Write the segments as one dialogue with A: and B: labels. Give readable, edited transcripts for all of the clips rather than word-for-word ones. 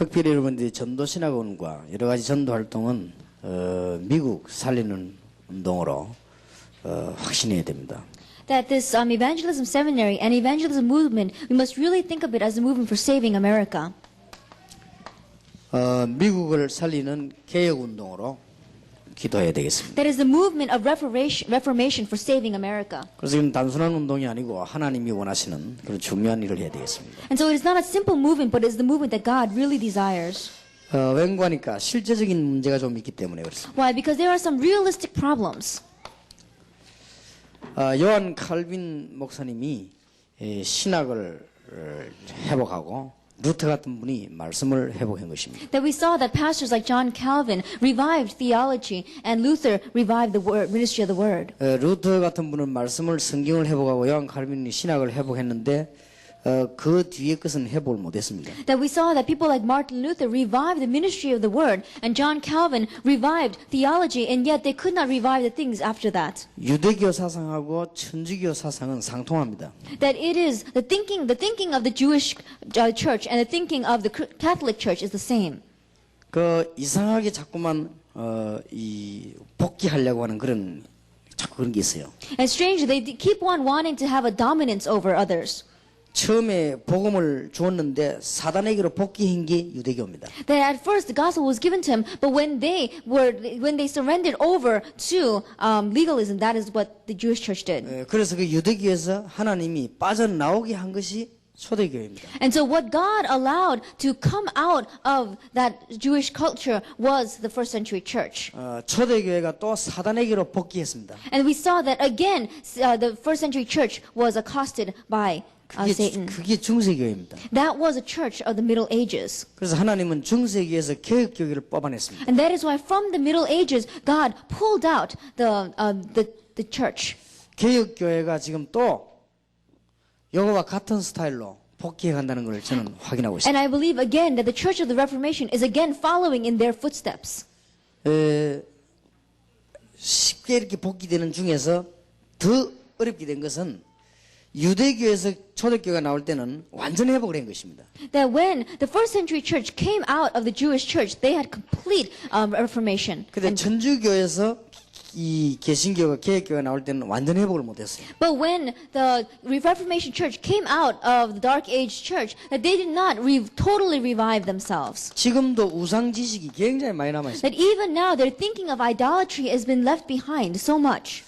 A: 특별히 여러분들이 전도신학원과 여러 가지 전도 활동은 미국 살리는 운동으로 확신해야 됩니다.
B: That this evangelism seminary and evangelism movement, we must really think of it as a movement for saving America.
A: 미국을 살리는 개혁 운동으로 기도해야 되겠습니다.
B: That is the movement of reformation for saving America.
A: 그래서 이건 단순한 운동이 아니고 하나님이 원하시는 그런 중요한 일을 해야 되겠습니다.
B: And so it is not a simple movement, but it is the movement that God really desires.
A: 왠가니까 실제적인 문제가 좀 있기 때문에 그렇습니다.
B: Why? Because there are some realistic problems.
A: 요한 칼빈 목사님이 신학을 회복하고 루터 같은 분이 말씀을 회복한 것입니다.
B: That we saw that pastors like John Calvin revived theology and Luther revived the word, ministry of the word.
A: 루터 같은 분은 말씀을 성경을 회복하고 요한 칼빈이 신학을 회복했는데 그 뒤에 것은 회복을 못했습니다.
B: That we saw that people like Martin Luther revived the ministry of the word and John Calvin revived theology and yet they could not revive the things after that.
A: 유대교 사상하고 천주교 사상은 상통합니다.
B: That it is the thinking of the Jewish church and the thinking of the Catholic church is the same.
A: 그 이상하게 자꾸만 이 복귀하려고 하는 자꾸 그런 게 있어요.
B: And strangely, they keep on wanting to have a dominance over others.
A: 처음에 복음을 주었는데 사단에게로 복귀한 게 유대교입니다.
B: That at first the gospel was given to him, but when they surrendered over to legalism, that is what the Jewish church did.
A: 그래서 그 유대교에서 하나님이 빠져나오게 한 것이 초대교회입니다.
B: And so what God allowed to come out of that Jewish culture was the first century church.
A: 초대교회가 또 사단에게로 복귀했습니다.
B: And we saw that again, the first century church was accosted by Satan.
A: 그게 중세교회입니다.
B: That was a church of the Middle Ages.
A: 그래서 하나님은 중세기에서 개혁교회를 뽑아냈습니다.
B: And that is why from the Middle Ages, God pulled out the church.
A: 개혁교회가 지금 또 이거와 같은 스타일로 복귀해 간다는 걸 저는 확인하고 있습니다.
B: And I believe again that the Church of the Reformation is again following in their footsteps.
A: 쉽게 이렇게 복귀되는 중에서 더 어렵게 된 것은 유대교에서 초대교회가 나올 때는 완전 회복을 한 것입니다.
B: That when the first century church came out of the Jewish church, they had complete reformation.
A: 근데 천주교에서 이 개신교가 개혁교가 나올 때는 완전 회복을 못했어요.
B: But when the Reformation church came out of the Dark Age church, that they did not totally revive themselves.
A: 지금도 우상 지식이 굉장히 많이 남아 있습니다.
B: That even now their thinking of idolatry has been left behind so much.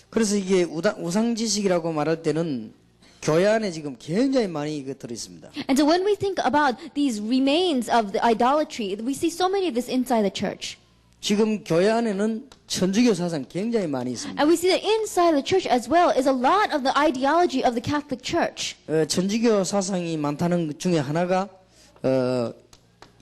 A: 그래서 이게 우상 지식이라고 말할 때는 교회 안에 지금 굉장히 많이 들어 있습니다.
B: And so when we think about these remains of the idolatry, we see so many of this inside the church.
A: 지금 교회 안에는 천주교 사상 굉장히 많이 있습니다.
B: And we see that inside the church as well is a lot of the ideology of the Catholic Church.
A: 천주교 사상이 많다는 것 중에 하나가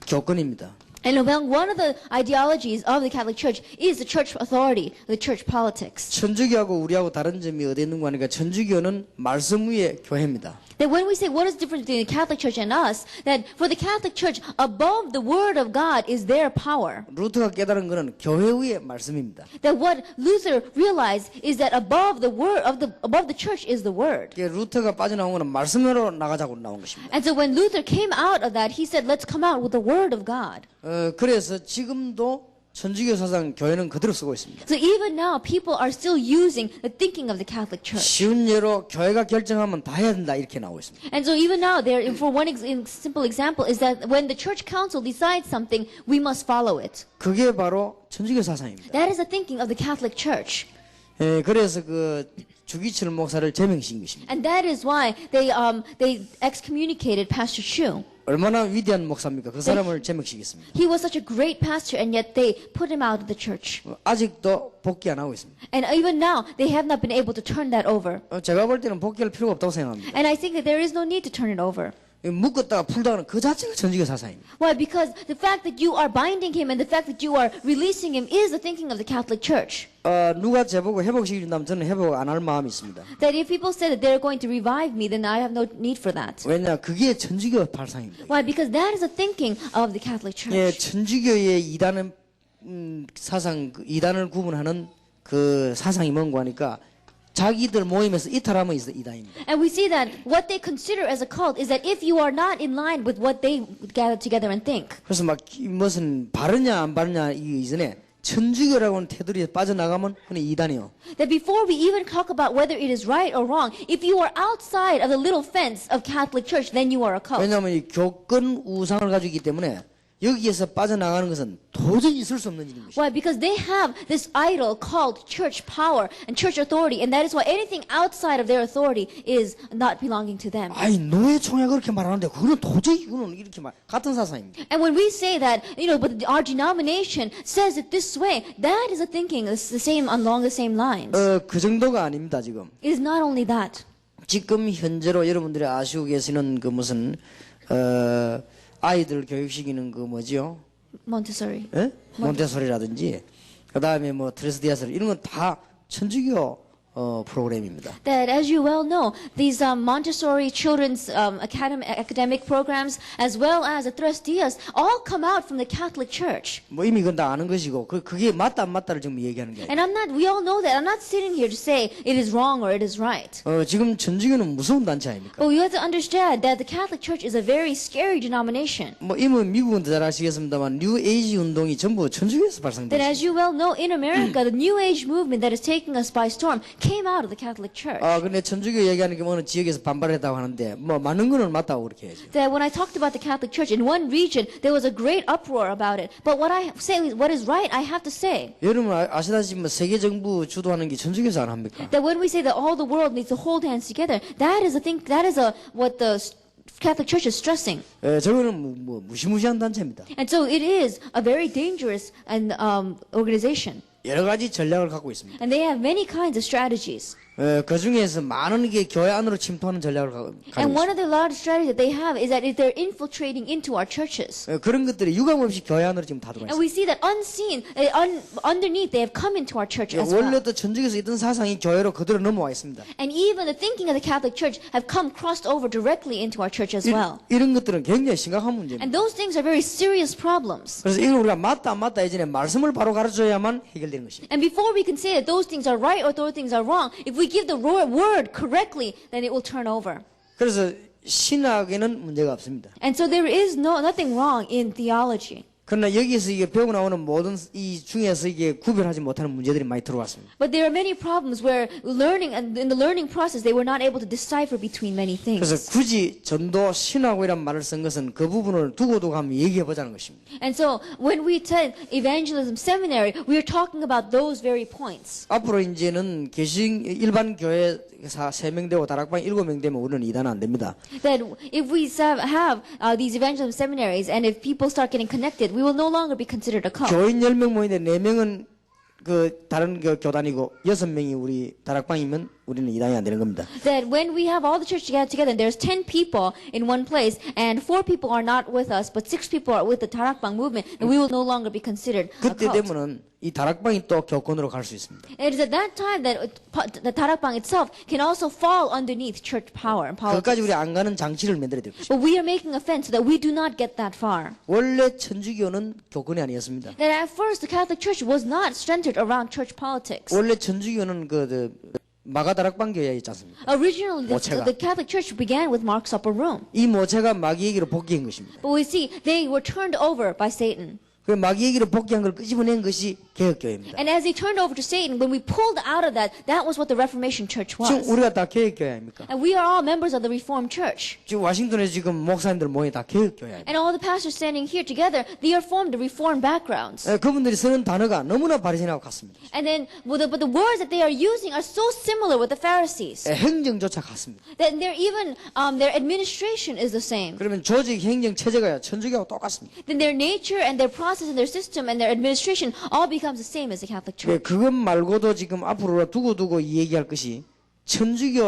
A: 교권입니다.
B: And one of the ideologies of the Catholic Church is the church authority, the church politics.
A: 천주교하고 우리하고 다른 점이 어디 있는 거 하니까 천주교는 말씀 위의 교회입니다.
B: That when we say what is the difference between the Catholic Church and us, that for the Catholic Church, above the Word of God is their power.
A: 루터가 깨달은 것은 교회 위의 말씀입니다.
B: That what Luther realized is that above the Word above the Church is the Word.
A: 루터가 빠져나온 것은 말씀으로 나가자고 나온 것입니다.
B: And so when Luther came out of that, he said, "Let's come out with the Word of God."
A: 그래서 지금도 천주교 사상 교회는 그대로 쓰고 있습니다.
B: So even now, people are still using the thinking of the Catholic Church.
A: 쉬운 예로 교회가 결정하면 다 해야 된다 이렇게 나오고 있습니다.
B: And so even now, for one simple example is that when the church council decides something, we must follow it.
A: 그게 바로 천주교 사상입니다.
B: That is the thinking of the Catholic Church.
A: 그래서 그 주기철 목사를 제명시킨 것입니다.
B: And that is why they excommunicated Pastor Chu.
A: 얼마나 위대한 목사입니까? 그 사람을 제명시켰습니다.
B: He was such a great pastor, and yet they put him out of the church.
A: 아직도 복귀 안 하고 있습니다.
B: And even now, they have not been able to turn that over.
A: 제가 볼 때는 복귀할 필요가 없다고 생각합니다.
B: And I think that there is no need to turn it over.
A: 묶었다가 풀다가는 그 자체가 천주교 사상입니다.
B: Why? Because the fact that you are binding him and the fact that you are releasing him is the thinking of the Catholic Church.
A: 누가 제보고 회복시킨다면 저는 회복 안 할 마음이 있습니다.
B: That if people say that they're going to revive me, then I have no need for that.
A: 왜냐? 그게 천주교 발상입니다.
B: Why? Because that is the thinking of the Catholic Church.
A: 예, 천주교의 이단은 사상, 이단을 구분하는 그 사상이 뭔가 하니까 자기들 모임에서 이탈하면 이단입니다.
B: And we see that what they consider as a cult is that if you are not in line with what they gather together and think.
A: 그래서 막 무슨 바르냐 안 바르냐 이 이전에 천주교라고 하는 테두리에 빠져나가면 그는 이단이요.
B: That before we even talk about whether it is right or wrong, if you are outside of the little fence of Catholic Church, then you are a cult.
A: 왜냐하면 이 교권 우상을 가지고 있기 때문에 여기에서 빠져나가는 것은 도저히 있을 수 없는 일인 것입니다.
B: Why? Because they have this idol called church power and church authority, and that is why anything outside of their authority is not belonging to them.
A: 아이 노예 총회가 그렇게 말하는데 그거는 도저히 그거는 이렇게 말 같은 사상입니다.
B: And when we say that, but our denomination says it this way, that is a thinking it's the same along the same lines.
A: 그 정도가 아닙니다 지금.
B: It is not only that.
A: 지금 현재로 여러분들이 아시고 계시는 그 무슨 아이들 교육시키는 그 뭐지요?
B: Montessori.
A: 예? 몬테소리라든지 그다음에 뭐 트레스디아스 이런 건 다 천주교 프로그램입니다.
B: That, as you well know, these Montessori children's academic programs, as well as the Tres Dias, all come out from the Catholic Church.
A: 뭐 이미 그건 다 아는 것이고 그게 맞다 안 맞다를 지금 얘기하는 게 아니에요.
B: And we all know that. I'm not sitting here to say it is wrong or it is right.
A: 지금 천주교는 무서운 단체 아닙니까?
B: But you have to understand that the Catholic Church is a very scary denomination.
A: 뭐 이미 미국은 더 잘 아시겠습니다만 뉴 에이지 운동이 전부 천주교에서
B: That,
A: 발생됐어요.
B: as you well know, in America, the New Age movement that is taking us by storm came out of the Catholic Church.
A: 근데 천주교 얘기하는 게 어느 지역에서 반발했다고 하는데 뭐 많은 거는 맞다고 그렇게 해야죠.
B: That when I talked about the Catholic Church, in one region, there was a great uproar about it. But what I say, what is right, I have to say.
A: 여러분 아시다시피 뭐 세계 정부 주도하는 게 천주교에서 안 합니까?
B: That when we say that all the world needs to hold hands together, that is what the Catholic Church is stressing.
A: 저거는 뭐 무시무시한 단체입니다.
B: And so it is a very dangerous and organization.
A: 여러 가지 전략을 갖고 있습니다.
B: And they have many kinds of strategies.
A: 그 중에서 많은 게 교회 안으로 침투하는 전략을 가지고
B: And one
A: 있습니다.
B: of the large strategies that they have is that they're infiltrating into our churches.
A: 그런 것들이 유감없이 교회 안으로 지금 다 들어가
B: And
A: 있습니다.
B: we see that unseen, underneath, they have come into our church as well.
A: 원래 또 천주교에서 있던 사상이 교회로 그대로 넘어와 있습니다.
B: And even the thinking of the Catholic Church have crossed over directly into our church as well.
A: 이런 것들은 굉장히 심각한 문제입니다.
B: And those things are very serious problems.
A: 그래서 이걸 우리가 맞다 안 맞다 이전에 말씀을 바로 가르쳐야만 해결되는 것입니다.
B: And before we can say that those things are right or those things are wrong, if we give the word correctly, then it will turn over.
A: 그래서 신학에는 문제가 없습니다.
B: And so there is nothing wrong in theology.
A: 그러나 여기에서 이게 배우고 나오는 모든 이 중에서 이게 구별하지 못하는 문제들이 많이 들어왔습니다.
B: But there are many problems where learning, and in the learning process, they were not able to decipher between many
A: 그래서
B: things.
A: 굳이 전도 신학이란 말을 쓴 것은 그 부분을 두고 한번 얘기해 보자는 것입니다.
B: And so when we said evangelism seminary, we are talking about those very points.
A: 앞으로 이제는 개신 일반 교회사 3명 되고 다락방 7명 되면 우리는 이단 안 됩니다.
B: That if we have these evangelism seminaries, and if people start getting connected, we will no longer be considered a cult.
A: 교인 10명 모이는데 4명은 그 다른 교단이고 6명이 우리 다락방이면 우리는 이단이 안 되는 겁니다.
B: That when we have all the church together and there's 10 people in one place and 4 people are not with us but 6 people are with the Tarakbang movement, then we will no longer be considered a
A: 그때
B: cult.
A: 되면은 이 다락방이 또 교권으로 갈 수 있습니다.
B: It is at that time that the Tarakbang itself can also fall underneath church power and
A: 그것까지
B: politics.
A: 우리 안 가는 장치를 만들어야 될 것입니다.
B: But we are making a fence so that we do not get that far.
A: 원래 천주교는 교권이 아니었습니다.
B: That at first the Catholic Church was not centered around church politics.
A: 원래 천주교는 마가다락방 교회였지 않습니까?
B: Originally,
A: 모체가.
B: the Catholic Church began with Mark's upper room.
A: 이 모체가 마귀에게로 복귀한 것입니다.
B: But we see they were turned over by Satan.
A: 그 마귀에게로 복귀한 걸 끄집어낸 것이 개혁교회입니다.
B: And as they turned over to Satan, when we pulled out of that, that was what the Reformation Church
A: 지금
B: was.
A: 우리가 다 개혁교회 아닙니까?
B: And we are all members of the Reformed Church.
A: 지금 와싱턴에 지금 목사님들 모여 다 개혁교회 아닙니까?
B: And all the pastors standing here together, they are formed the Reformed backgrounds.
A: 그분들이 쓰는 단어가 너무나 바리새인하고 같습니다.
B: And then, but the words that they are using are so similar with the Pharisees.
A: 행정조차 같습니다.
B: That they're even, their administration is the same.
A: 그러면 조직, 행정, 체제가 천주교하고 똑같습니다.
B: Then their nature and their process and their system and their administration all becomes the same as the Catholic Church.
A: 그것 말고도 지금 앞으로 두고 얘기할 것이 천주교,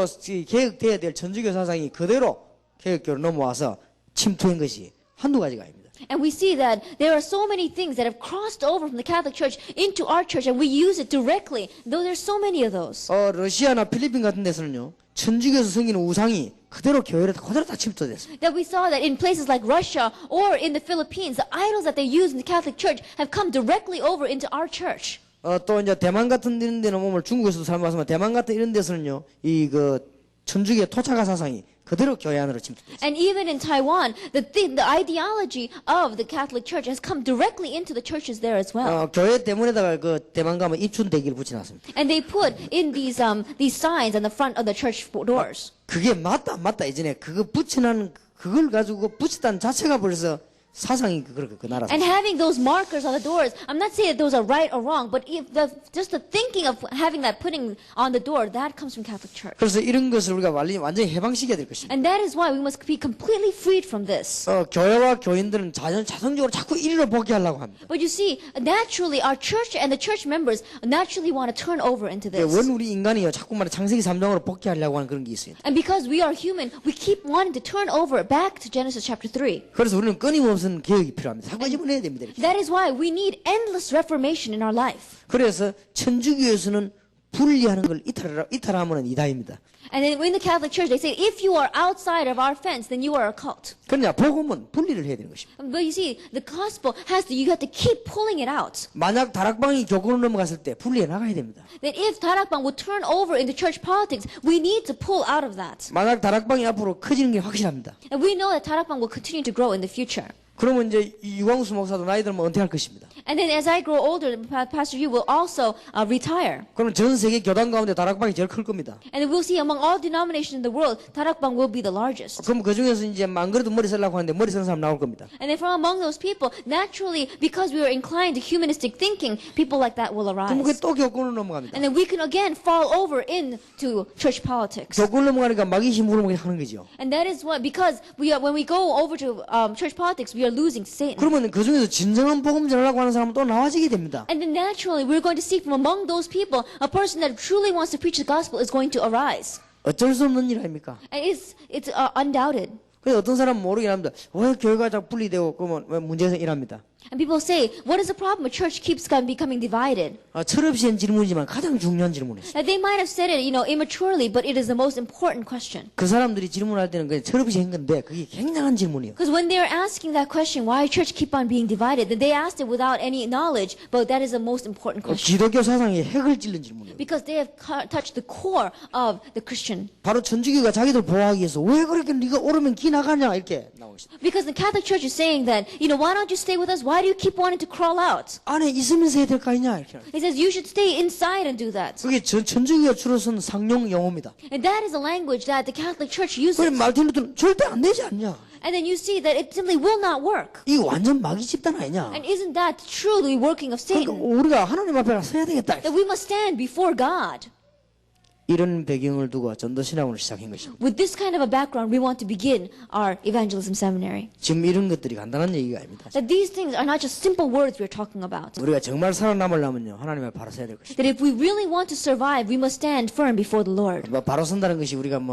A: 개혁돼야 될 천주교 사상이 그대로 개혁교로 넘어와서 침투한 것이 한두 가지가 아닙니다.
B: And we see that there are so many things that have crossed over from the Catholic Church into our church and we use it directly, though there's so many of those.
A: 러시아나 필리핀 같은 데서는요, 천주교에서 생기는 우상이 그대로 교회로 그대로 다 침투됐습니다.
B: That we saw that in places like Russia or in the Philippines, the idols that they use in the Catholic Church have come directly over into our church.
A: 또 이제 대만 같은 이런 데는 보면 중국에서도 살아왔지만 대만 같은 이런 데서는요, 이 천주교 토착화 사상이 그대로 교회 안으로 침투됐어요.
B: And even in Taiwan, the ideology of the Catholic Church has come directly into the churches there as well.
A: 교회 대문에다가 대만 가면 입춘 대기를 붙여놨습니다.
B: And they put in these signs on the front of the church doors.
A: 그게 맞다 안 맞다 이전에 그거 붙여놓은 그걸 가지고 붙였다는 자체가 벌써 사상이 그 나라.
B: And having those markers on the doors, I'm not saying that those are right or wrong, but if just the thinking of having that putting on the door, that comes from Catholic Church.
A: 그래서 이런 것을 우리가 완전히 해방시켜야 될 것입니다.
B: And that is why we must be completely freed from this.
A: 교회와 교인들은 자성적으로 자꾸 이리로 복귀하려고 합니다.
B: But you see, naturally, our church and the church members naturally want to turn over into this.
A: 원 우리 인간이요 자꾸만 창세기 3장으로 복귀하려고 하는 그런 게 있습니다.
B: And because we are human, we keep wanting to turn over back to Genesis chapter 3.
A: 그래서 우리는 끊임없는 개혁이 필요합니다. 자꾸 집어내야 됩니다. 이렇게.
B: That is why we need endless reformation in our life.
A: 그래서 천주교에서는 분리하는 걸 이탈하면 이다입니다.
B: And then in the Catholic Church, they say, if you are outside of our fence, then you are a cult.
A: 그러냐 복음은 분리를 해야 되는 것입니다.
B: But you see, the gospel you have to keep pulling it out.
A: 만약 다락방이 교권으로 넘어갔을 때 분리해 나가야 됩니다.
B: That if Tarakbang would turn over into church politics, we need to pull out of that.
A: 만약 다락방이 앞으로 커지는 게 확실합니다.
B: And we know that Tarakbang will continue to grow in the future.
A: 그러면 이제 유광수 목사도 나이 들면 은퇴할 것입니다.
B: And then as I grow older, Pastor Yu will also retire.
A: 그러면 전 세계 교단 가운데 다락방이 제일 클 겁니다.
B: And we'll see among all denominations in the world, Tarakbang will be the largest.
A: 그럼 그 중에서 이제 안 그래도 머리 쓰려고 하는데 머리 쓰는 사람 나올 겁니다.
B: And then from among those people, naturally, because we are inclined to humanistic thinking, people like that will
A: 그럼 그게
B: arise.
A: 또 교권으로 넘어갑니다.
B: And then we can again fall over into church politics.
A: 교권 넘어가니까 마귀 힘으로 하는 거죠.
B: And that is what, because when we go over to church politics, we are losing to Satan.
A: 그러면 그 중에서 진정한 복음 전하려고 하는 사람은 또 나와지게 됩니다.
B: And then naturally, we're going to see from among those people, a person that truly wants to preach the gospel is going to arise.
A: 어쩔 수 없는 일 아닙니까?
B: And it's undoubted.
A: 그래서 어떤 사람은 모르긴 합니다. 왜 교회가 자꾸 분리되고 그러면 왜 문제가 일합니다.
B: And people say, what is the problem? A church keeps becoming divided.
A: 철없이 한 질문이지만 가장 중요한 질문이었어요.
B: And they might have said it, immaturely, but it is the most important question.
A: 그 사람들이 질문할 때는 그냥 철없이 한 건데 그게 굉장한 질문이에요.
B: Because when they're asking that question, why church keep on being divided, then they asked it without any knowledge, but that is the most important question.
A: 기독교 사상의 핵을 찔른 질문이에요.
B: Because they have touched the core of the Christian.
A: 바로 천주교가 자기들 보호하기 위해서 왜 그렇게 네가 오르면 기 나가냐 이렇게 나오고 있어요.
B: Because the Catholic Church is saying that, why don't you stay with us? Why do you keep wanting to crawl out?
A: 안에 있으면서 해야 될 거 아니냐 이렇게.
B: It says you should stay inside and do that.
A: 그게 천주교가 주로 쓰는 상용 용어입니다.
B: And that is a language that the Catholic Church
A: 그래
B: uses.
A: 말틴 루터는 절대 안 되지 않냐.
B: And then you see that it simply will not work.
A: 이거 완전 마귀 집단 아니냐.
B: And isn't that truly working of
A: 그러니까
B: Satan?
A: 우리가 하나님 앞에 서야 되겠다.
B: That we must stand before God.
A: 이런 배경을 두고 전도신학원을 시작한 것입니다.
B: With this kind of a background, we want to begin our evangelism seminary.
A: 지금 이런 것들이 간단한 얘기가 아닙니다.
B: That these things are not just simple words we're talking about.
A: 우리가 정말 살아남으려면요 하나님 앞에 바로 서야 될 것입니다.
B: That if we really want to survive, we must stand firm before the Lord.
A: 바로 선다는 것이 우리가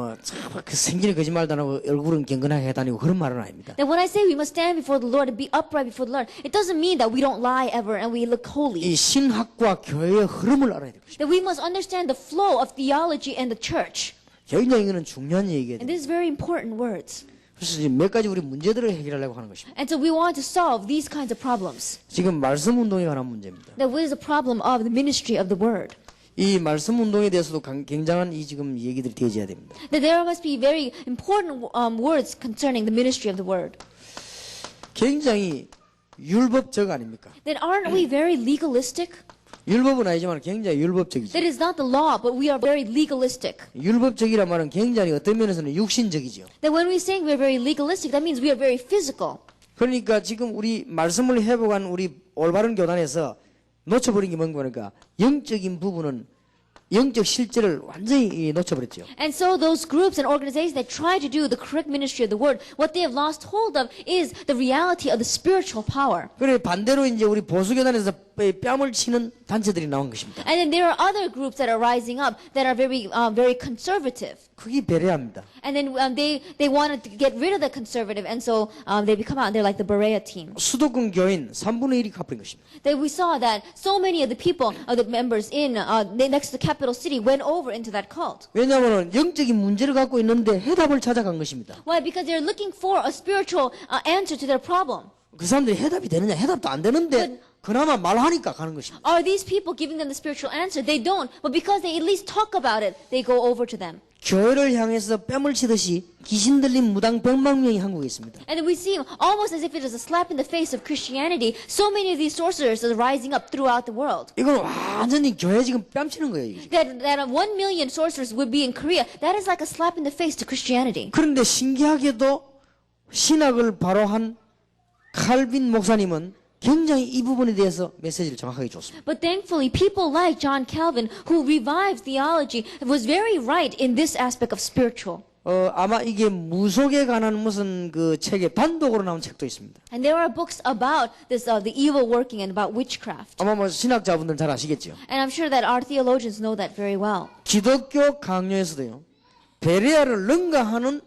A: 그 생기는 거짓말도 안 하고 얼굴은 경건하게 다니고 그런 말은 아닙니다.
B: That when I say we must stand before the Lord and be upright before the Lord, it doesn't mean that we don't lie ever and we look holy.
A: 이 신학과 교회의 흐름을 알아야 될 것입니다.
B: That we must understand the flow of theology and the church.
A: 굉장히 이거는 중요한 얘기예요.
B: And these are very important words.
A: 그래서 지금 몇 가지 우리 문제들을 해결하려고 하는 것입니다.
B: And so we want to solve these kinds of problems.
A: 지금 말씀 운동에 관한 문제입니다.
B: That what is the problem of the ministry of the word?
A: 이 말씀 운동에 대해서도 굉장한 이 지금 얘기들이 되어져야 됩니다.
B: That there must be very important words concerning the ministry of the word.
A: 굉장히 율법적 아닙니까?
B: That aren't we very legalistic?
A: 율법은 아니지만 굉장히 율법적이죠.
B: That is not the law, but we are very legalistic.
A: 율법적이란 말은 굉장히 어떤 면에서는 육신적이죠.
B: That when we say we're very legalistic, that means we are very physical.
A: 그러니까 지금 우리 말씀을 회복한 우리 올바른 교단에서 놓쳐버린 게 뭔가 영적인 부분은 영적 실제를 완전히 놓쳐버렸죠.
B: And so those groups and organizations that try to do the correct ministry of the word, what they have lost hold of is the reality of the spiritual power.
A: 그래 반대로 이제 우리 보수교단에서 뺨을 치는 단체들이 나온 것입니다.
B: And then there are other groups that are rising up that are very conservative.
A: 그게 배려합니다.
B: And then they wanted to get rid of the conservative, and so they become out. They're like the Berea team.
A: 수도권 교인 3분의 1이 갚은 것입니다.
B: That we saw that so many of the people, the members in next to the capital city, went over into that cult.
A: 왜냐하면 영적인 문제를 갖고 있는데 해답을 찾아간 것입니다.
B: Why? Because they're looking for a spiritual answer to their problem.
A: 그 사람들이 해답이 되느냐? 해답도 안 되는데 그나마 말하니까 가는 것입니다.
B: Are these people giving them the spiritual answer? They don't. But because they at least talk about it, they go over to them.
A: 교회를 향해서 뺨을 치듯이 귀신 들린 무당 100만 명이 한국에 있습니다.
B: And then we see almost as if it is a slap in the face of Christianity. So many of these sorcerers are rising up throughout the world.
A: 이건 완전히 교회 지금 뺨치는 거예요. 이게.
B: That 1 million sorcerers would be in Korea. That is like a slap in the face to Christianity.
A: 그런데 신기하게도 신학을 바로 한 칼빈 목사님은 굉장히 이 부분에 대해서 메시지를 정확하게 줬습니다.
B: But thankfully, people like John Calvin, who revived theology, was very right in this aspect of spiritual.
A: 아마 이게 무속에 관한 무슨 그 책에 단독으로 나온 책도 있습니다.
B: And there are books about this, the evil working and about witchcraft.
A: 아마 뭐 신학자분들 잘 아시겠죠.
B: And I'm sure that our theologians know that very well.
A: 기독교 강요에서도요. 베레아를 능가하는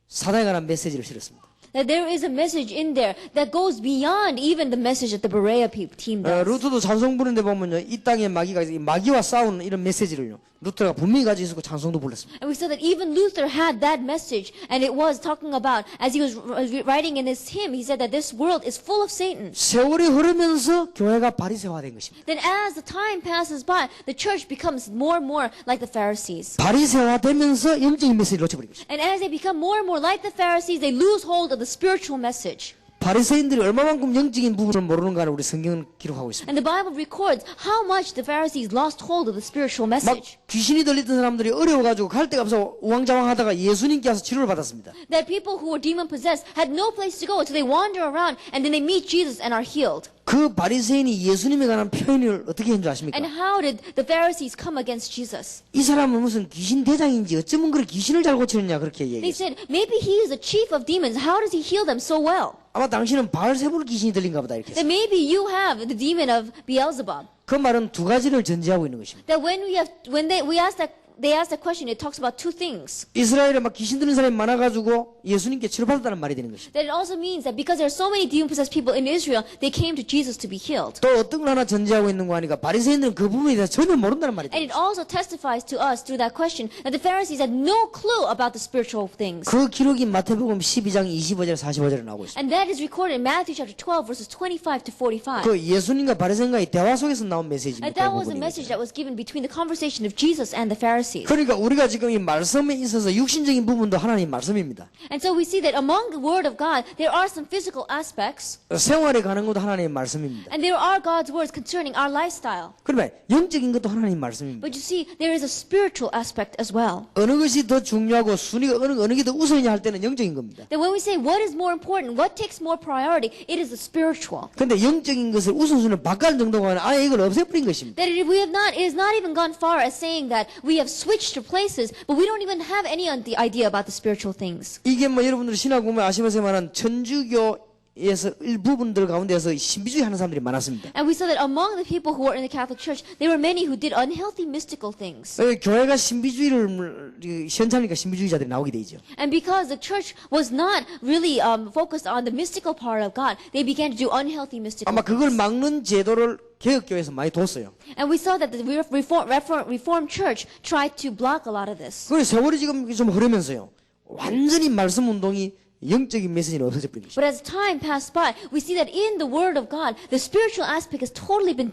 A: 사단에 관한 메시지를 실었습니다.
B: That there is a message in there that goes beyond even the message that the Berea team does.
A: 루터도 찬송 부르는데 보면요. 이 땅에 마귀가 있어. 이 마귀와 싸우는 이런 메시지를요. 루터가 분명히 가지고 있었고 찬송도 불렀습니다.
B: And we saw that even Luther had that message, and it was talking about, as he was writing in his hymn, he said that this world is full of Satan.
A: 세월이 흐르면서 교회가 바리새화된 것입니다.
B: Then as the time passes by, the church becomes more and more like the Pharisees.
A: 바리새화되면서 영적인 메시지를 놓쳐버린 것입니다.
B: And as they become more and more like the Pharisees, they lose hold of the spiritual message.
A: 바리새인들이 얼마만큼 영적인 부분을 모르는가를 우리 성경은 기록하고 있습니다.
B: And the Bible records how much the Pharisees lost hold of the spiritual
A: 막
B: message.
A: 귀신이 들리던 사람들이 어려워가지고 갈 데가 없어 우왕좌왕하다가 예수님께 와서 치료를 받았습니다.
B: That people who were demon possessed had no place to go, so they wander around and then they meet Jesus and are healed.
A: 그 바리새인이 예수님에 관한 표현을 어떻게 한 줄 아십니까?
B: And how did the Pharisees come against Jesus?
A: 이 사람은 무슨 귀신 대장인지 어쩌면 그렇게 귀신을 잘 고치느냐 그렇게
B: They
A: 얘기했어요.
B: said, maybe he is the chief of demons. How does he heal them so well?
A: 아마 당신은 바알세불 귀신이 들린가 보다 이렇게 했어요.
B: That maybe you have the demon of Beelzebub.
A: 그 말은 두 가지를 전제하고 있는 것입니다.
B: That when they asked that question, it talks about two things.
A: 이스라엘에 막 귀신 들린 사람이 많아가지고 예수님께 치료받았다는 말이 되는 것입니다.
B: That it also means that because there are so many demon-possessed people in Israel, they came to Jesus to be healed.
A: 또 어떤 걸 하나 전제하고 있는 거 하니까 바리새인들은 그 부분에 대해서 전혀 모른다는 말이
B: And
A: 됩니다.
B: it also testifies to us through that question that the Pharisees had no clue about the spiritual things.
A: 그 기록이 마태복음 12장 25절 45절에 나오고 있습니다.
B: And that is recorded in Matthew chapter 12, verses 25 to 45.
A: 그 예수님과 바리새인과의 대화 속에서 나온
B: And
A: 메시지입니다.
B: that was the message that was given between the conversation of Jesus and the Pharisees.
A: 그러니까 우리가 지금 이 말씀에 있어서 육신적인 부분도 하나님 말씀입니다.
B: And so we see that among the Word of God, there are some physical aspects,
A: 생활에 가는 것도 하나님 말씀입니다.
B: and there are God's words concerning our lifestyle.
A: 그러면 영적인 것도 하나님 말씀입니다.
B: But you see, there is a spiritual aspect as well.
A: 어느 것이 더 중요하고 순위가 어느 게 더 우선이냐 할 때는 영적인 겁니다.
B: That when we say what is more important, what takes more priority, it is the spiritual.
A: 그런데 영적인 것을 우선순위를 바꿔는 정도가 아니라 아예 이걸 없애버린 것입니다.
B: That it has not even gone far as saying that we have switched to places, but we don't even have any idea about the spiritual things.
A: 이게 뭐 여러분들 신학 보면 아시면서만은 천주교에서 일부분들 가운데서 신비주의 하는 사람들이 많았습니다.
B: And we saw that among the people who were in the Catholic Church, there were many who did unhealthy mystical things.
A: 교회가 신비주의를 시원찮으니까 신비주의자들이 나오게 되죠.
B: And because the church was not really focused on the mystical part of God, they began to do unhealthy mystical
A: 아마 그걸
B: things.
A: 막는 제도를 개혁교회에서 많이 뒀어요.
B: And we saw that the Reformed Church tried to block a lot of this.
A: 그래서 세월이 지금 좀 흐르면서요. 완전히 말씀 운동이 영적인 메시지는 없어져 버린 것입니다.
B: But as time passed by, we see that in the Word of God, the spiritual aspect has totally been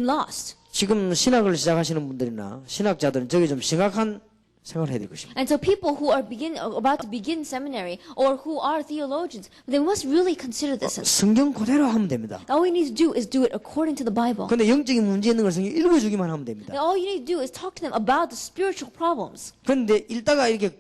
B: lost.
A: 지금 신학을 시작하시는 분들이나 신학자들은 저게 좀 심각한 생각을 해야 될 것입니다.
B: And so people who are about to begin seminary or who are theologians, they must really consider this.
A: 성경 그대로 하면 됩니다.
B: All we need to do is do it according to the Bible.
A: 그런데 영적인 문제 있는 걸 성경 읽어주기만 하면 됩니다.
B: All you need to do is talk to them about the spiritual problems.
A: 그런데 읽다가 이렇게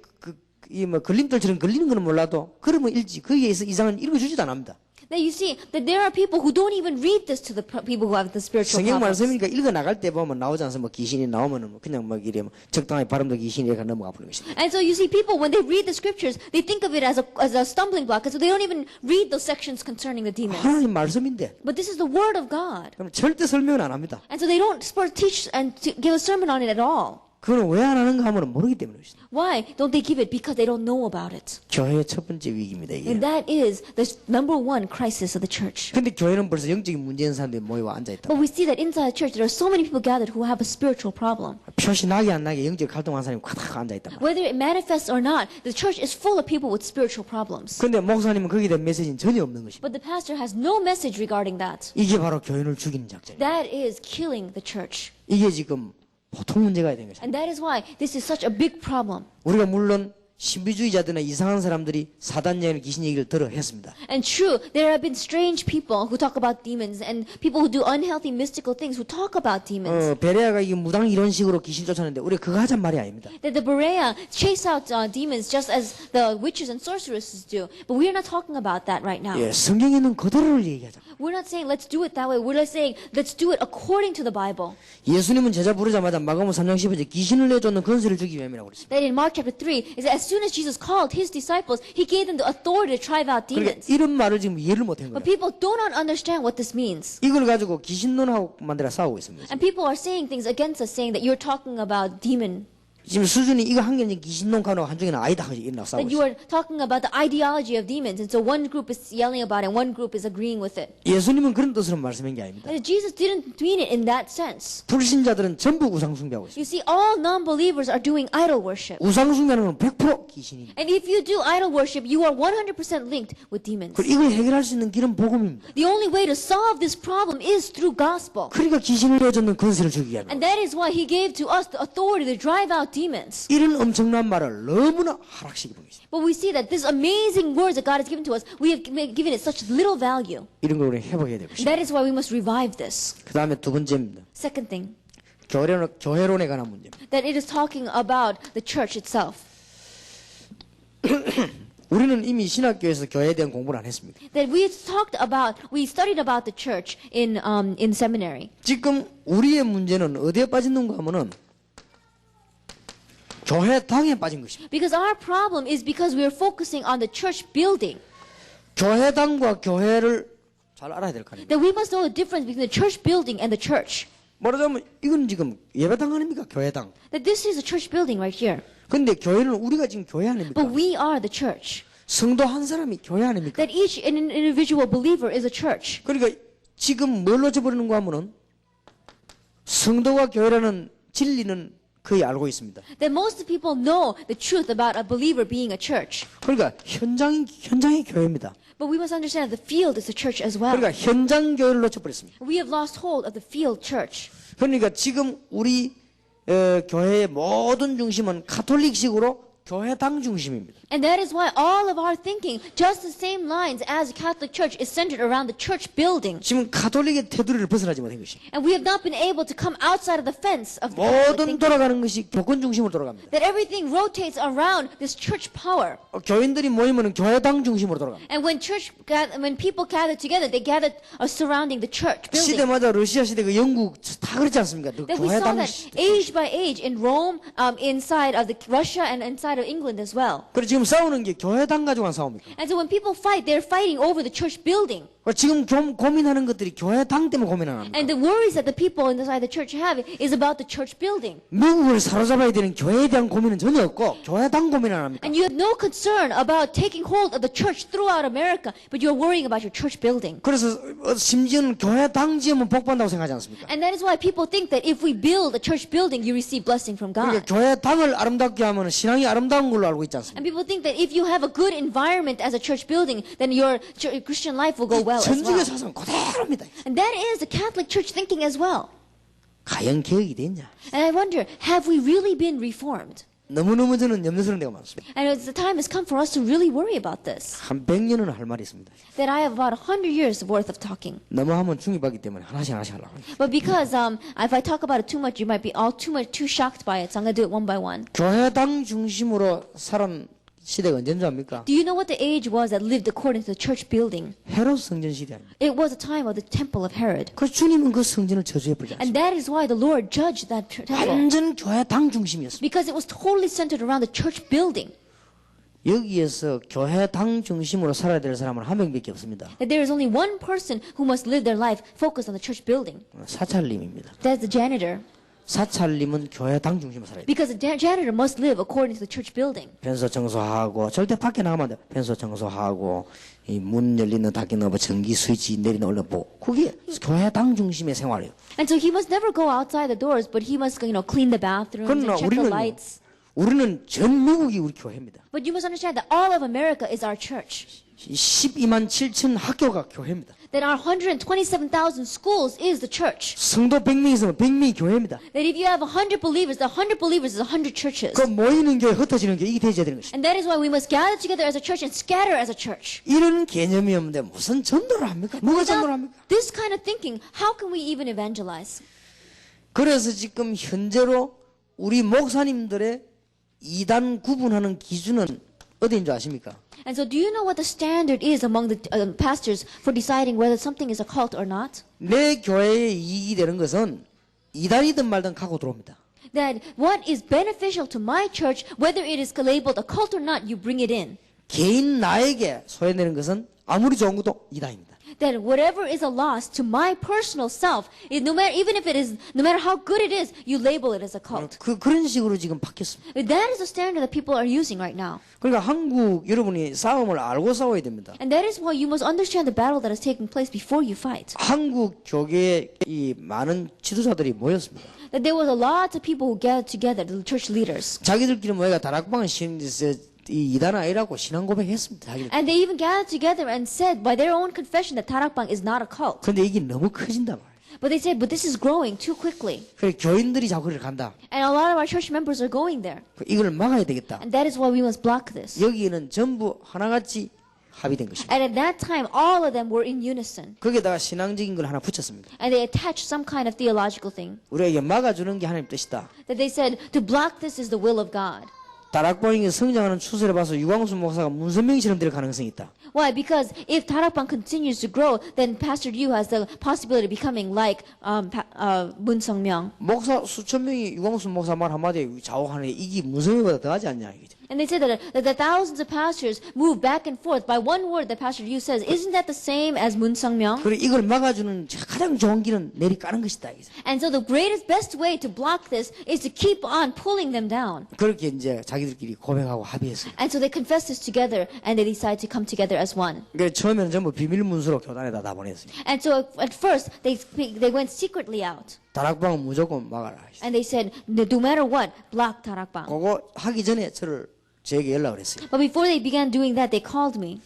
A: 걸림돌처럼 걸리는 건 몰라도 그러면 읽지. 거기에 있어 이상은 읽어주지도 않습니다.
B: Now you see that there are people who don't even read this to the people who have the spiritual
A: 성경
B: problems.
A: 말씀이니까 읽어 나갈 때 보면 나오지 않습니까? 뭐 귀신이 나오면은 그냥 막 이래 적당히 발음도 귀신이 이렇게 넘어가 버리는 것입니다.
B: And so you see people when they read the scriptures, they think of it as a stumbling block, and so they don't even read those sections concerning the demons.
A: 하나님 말씀인데
B: But this is the word of God.
A: 그럼 절대 설명은 안 합니다.
B: And so they don't teach and to give a sermon on it at all.
A: 그거는 왜 안 하는가 하면 모르기 때문에 그렇습니다.
B: Why don't they give it? Because they don't know about it.
A: 교회의 첫 번째 위기입니다. 이게.
B: And that is the number one crisis of the church.
A: 근데 교회는 벌써 영적인 문제 있는 사람들이 모여 앉아 있다.
B: But we see that inside the church there are so many people gathered who have a spiritual problem.
A: 표시 나게 안 나게 영적 활동하는 사람이 꽉 앉아 있다.
B: Whether it manifests or not, the church is full of people with spiritual problems.
A: 근데 목사님은 거기에 대한 메시지는 전혀 없는 것입니다.
B: But the pastor has no message regarding that.
A: 이게 바로 교회를 죽이는 작전입니다.
B: That is killing the church.
A: 이게 지금 보통 문제가 된 것입니다.
B: And that is why this is such a big problem.
A: 우리가 물론 신비주의자들이나 이상한 사람들이 사단 얘기를 귀신 얘기를 들어 했습니다.
B: And true, there have been strange people who talk about demons and people who do unhealthy mystical things who talk about demons.
A: 베레아가 이게 무당 이런 식으로 귀신 쫓아내는데 우리가 그거 하잔 말이 아닙니다.
B: That the Berea chase out demons just as the witches and sorceresses do. But we are not talking about that right now.
A: 예, 성경에 있는 그대로를 얘기하자.
B: We're not saying let's do it that way. We're not saying let's do it according to the Bible.
A: 예수님은 제자 부르자마자 마가복음 3장 15절 귀신을 내쫓는 권세를 주기 위함이라고 그랬습니다.
B: That in Mark chapter 3 is that as soon as Jesus called his disciples, he gave them the authority to drive out
A: 그러니까
B: demons.
A: 이런 말을 지금 이해를 못한
B: But
A: 거예요.
B: people do not understand what this means.
A: 이걸 가지고 귀신론하고 만들어 싸우고 있습니다.
B: And people are saying things against us, saying that you're talking about demon.
A: 지금 수준이 이거 한 개는 귀신론가로 한쪽에는 아니다 하고 일어나 싸우고
B: That you
A: 있어요.
B: are talking about the ideology of demons. And so one group is yelling about it and one group is agreeing with it.
A: 예수님은 그런 뜻으로 말씀한 게 아닙니다.
B: And Jesus didn't mean it in that sense.
A: 불신자들은 전부 우상 숭배하고 있어요.
B: You see, all non-believers are doing idol worship.
A: 우상 숭배는 100% 귀신입니다.
B: And if you do idol worship, you are 100% linked with demons.
A: 그리고 이걸 해결할 수 있는 길은 복음입니다.
B: The only way to solve this problem is through gospel.
A: 그러니까 귀신을 내쫓는 권세를 주기 위함이에요.
B: And that is why he gave to us the authority to drive out demons.
A: 이런 엄청난 말을 너무나 하락시키고 있습니다.
B: But we see that this amazing words that God has given to us, we have given it such little value.
A: 이런 걸 우리 회복해야 되고 싶습니다.
B: That is why we must revive this.
A: 그 다음에 두 번째입니다.
B: Second thing,
A: 교회론에 관한 문제입니다.
B: that it is talking about the church itself.
A: 우리는 이미 신학교에서 교회에 대한 공부를 안 했습니다.
B: That we studied about the church in seminary.
A: 지금 우리의 문제는 어디에 빠졌는가 하면은 교회당에 빠진 것입니다.
B: Because our problem is because we are focusing on the church building.
A: 교회당과 교회를 잘 알아야 될 거 아닙니까?
B: That we must know the difference between the church building and the church.
A: 말하자면 이건 지금 예배당 아닙니까? 교회당.
B: That this is a church building right here.
A: 근데 교회는 우리가 지금 교회 아닙니까?
B: But we are the church.
A: 성도 한 사람이 교회 아닙니까?
B: That each individual believer is a church.
A: 그러니까 지금 뭘 놓쳐버리는가 하면은 성도와 교회라는 진리는 거의 알고 있습니다.
B: That most people know the truth about a believer being a church.
A: 그러니까 현장이 교회입니다.
B: But we must understand that the field is a church as well.
A: 그러니까 현장 교회를 놓쳐버렸습니다.
B: We have lost hold of the field church.
A: 그러니까 지금 우리 교회의 모든 중심은 카톨릭식으로 교회당 중심입니다.
B: And that is why all of our thinking, just the same lines as the Catholic Church, is centered around the church building.
A: 지금 카톨릭의 테두리를 벗어나지 못한 것이.
B: And we have not been able to come outside of the fence of the Catholic
A: 모든
B: thinking.
A: 돌아가는 것이 교권 중심으로 돌아갑니다.
B: That everything rotates around this church power.
A: 교인들이 모이면 교회당 중심으로 돌아갑니다.
B: And when people gather together, they gather surrounding the church building.
A: 시대마다 러시아 시대 그 영국 다 그렇지 않습니까? 그
B: That we saw
A: 교회당
B: that age by age in Rome, inside of Russia and inside of England as well.
A: 그리고 지금 싸우는 게 교회당 가지고만 싸웁니까?
B: And so when people fight, they're fighting over the church building.
A: 지금 고민하는 것들이 교회당 때문에 고민하는 겁니다.
B: And the worries that the people inside the church have is about the church building.
A: 미국을 사로잡아야 되는 교회에 대한 고민은 전혀 없고 교회당 고민을 안 합니까?
B: And you have no concern about taking hold of the church throughout America, but you're worrying about your church building.
A: 그래서 심지어는 교회당 지으면 복받는다고 생각하지 않습니까?
B: And that is why people think that if we build a church building, you receive blessing from
A: 그러니까
B: God.
A: 교회당을 아름답게 하면 신앙이 아름다운 걸로 알고 있지 않습니까?
B: And people think that if you have a good environment as a church building, then your Christian life will go well as
A: 전주교
B: well.
A: 사상 그대로입니다.
B: And that is the Catholic Church thinking as well.
A: 과연 개혁이 됐냐?
B: And I wonder, have we really been reformed?
A: 너무너무 저는 염려스러운 데가 많습니다.
B: And the time has come for us to really worry about this.
A: 한 100년은 할 말이 있습니다.
B: That I have about 100 years worth of talking.
A: 너무 하면 중립하기 때문에 하나씩 하려고 합니다.
B: But because if I talk about it too much, you might be all too shocked by it. So I'm going to do it one by one.
A: 교회당 중심으로 살은 시대가 언제인 줄 압니까?
B: Do you know what the age was that lived according to the church building?
A: 헤롯 성전 시대 아닙니까?
B: It was a time of the temple of Herod.
A: 그 주님은 그 성전을 저주해 버리지
B: And
A: 않습니까?
B: that is why the Lord judged that temple.
A: 완전 교회당 중심이었습니다.
B: Because it was totally centered around the church building.
A: 여기에서 교회당 중심으로 살아야 될 사람은 한 명밖에 없습니다.
B: That there is only one person who must live their life focused on the church building.
A: 사찰님입니다.
B: That's the janitor.
A: 사찰님은 교회당 중심으로 살아야 돼.
B: Because the janitor must live according to the church building.
A: 변소 청소하고 절대 밖에 나가면 안 돼. 변소 청소하고 이 문 열리는 닫히는 뭐 전기 스위치 내리는 올려 보고 그게 교회당 중심의 생활이에요.
B: And so he must never go outside the doors, but he must, clean the bathrooms
A: 그러나
B: and check the lights.
A: 우리는 전 미국이 우리 교회입니다.
B: But you must understand that all of America is our church.
A: 12만 7천 학교가 교회입니다.
B: That our 127,000 schools is the church.
A: 성도 100명 있으면 100명이 교회입니다.
B: That if you have 100 believers, the 100 believers is 100 churches.
A: 그 모이는 교회, 흩어지는 교회 이게 되어야 되는 것입니다.
B: And that is why we must gather together as a church and scatter as a church.
A: 이런 개념이 없는데 무슨 전도를 합니까? 누가 전도를 합니까?
B: This kind of thinking, how can we even evangelize?
A: 그래서 지금 현재로 우리 목사님들의 이단 구분하는 기준은 어디인 줄 아십니까?
B: And so do you know what the standard is among the pastors for deciding whether something is a cult or not?
A: 내 교회에 이익이 되는 것은 이단이든 말든 갖고 들어옵니다.
B: That what is beneficial to my church, whether it is labeled a cult or not, you bring it in.
A: 개인 나에게 소외되는 것은 아무리 좋은 것도 이단입니다.
B: That whatever is a loss to my personal self, no matter how good it is, you label it as a cult.
A: 그런 식으로 지금 바뀌었습니다.
B: That is the standard that people are using right now.
A: 그러니까 한국 여러분이 싸움을 알고 싸워야 됩니다.
B: And that is why you must understand the battle that is taking place before you fight.
A: 한국 교계에 이 많은 지도자들이 모였습니다.
B: That there was a lot of people who gathered together, the church leaders.
A: 자기들끼리 모여가 다락방을 이 이단 아니라고 신앙 고백했습니다. 자기들.
B: And they even gathered together and said by their own confession that Tarakbang is not a cult.
A: 근데 이게 너무 커진단 말이에요.
B: But they said, but this is growing too quickly.
A: 그래 교인들이 자꾸 그를 간다.
B: And a lot of our church members are going there.
A: 이걸 막아야 되겠다.
B: And that is why we must block this.
A: 여기는 전부 하나같이 합의된 것입니다.
B: And at that time, all of them were in unison.
A: 거기에다가 신앙적인 걸 하나 붙였습니다.
B: And they attached some kind of theological thing.
A: 우리에게 막아주는 게 하나님 뜻이다.
B: That they said, to block this is the will of God.
A: 다락방이 성장하는 추세를 봐서 유광수 목사가 문선명처럼 될 가능성이 있다.
B: Why? Because if Tarakbang continues to grow, then Pastor Yu has the possibility of becoming like Moon Sung-myung.
A: 목사 수천 명이 유광수 목사 말 한마디에 좌우하는데 이게 문선명보다 더하지 않냐 이거죠.
B: And they say that the thousands of pastors move back and forth by one word that Pastor Yu says. Isn't that the same as Moon Sung-myung?
A: 그리고 이걸 막아주는 가장 좋은 길은 내리까는 것이다. 이거죠.
B: And so the best way to block this is to keep on pulling them down.
A: 그렇게 이제 자기들끼리 고백하고 합의했어요.
B: And so they confess this together and they decide to come together as one.
A: 그래서 처음에는 전부 비밀 문서로 교단에다 다 보냈어요.
B: And so at first they went secretly out.
A: 다락방은 무조건 막아라.
B: And they said, no matter what, block Tarakbang.
A: 그거 하기 전에 저에게 연락을 했어요.
B: But before they began doing that, they called me.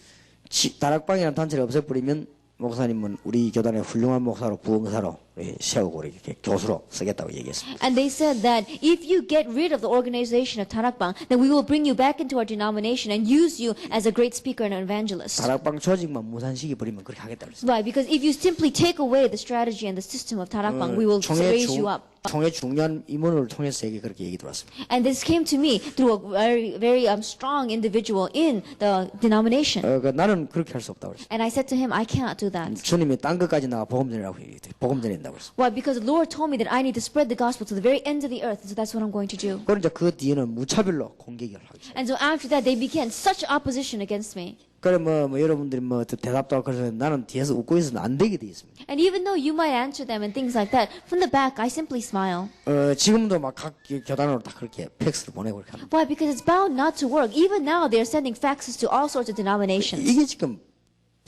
A: 다락방이라는 단체를 없애버리면 목사님은 우리 교단의 훌륭한 목사로 부흥사로 세우고 이렇게 교수로 쓰겠다고 얘기했습니다.
B: And they said that if you get rid of the organization of Tarakbang, then we will bring you back into our denomination and use you as a great speaker and an evangelist.
A: 다락방 조직만 무산시키 버리면 그렇게 하겠다고 했어요.
B: Right, because if you simply take away the strategy and the system of Tarakbang, we will raise you up.
A: 총회 중요한 임원을 통해서 그렇게 얘기 들어왔습니다.
B: And this came to me through a very strong individual in the denomination.
A: 나는 그렇게 할 수 없다고 그랬어요.
B: And I said to him, I cannot do that.
A: 주님이 딴 것까지 나가 복음 전이라고 얘기했어요. 복음 전인다고 그랬어요.
B: Why? Because the Lord told me that I need to spread the gospel to the very ends of the earth. And so that's what I'm going to do.
A: 그럼 이제 그 뒤에는 무차별로 공격을 하기 시작해요.
B: And so after that, they began such opposition against me.
A: 그래 여러분들이 대답도 하고 그래서 나는 뒤에서 웃고 있어서 안 되게 돼 있습니다.
B: And even though you might answer them and things like that, from the back, I simply smile.
A: 지금도 막 각 교단으로 다 그렇게 팩스를 보내고 이렇게 합니다.
B: Why? Because it's bound not to work. Even now, they're sending faxes to all sorts of denominations.
A: 이게 지금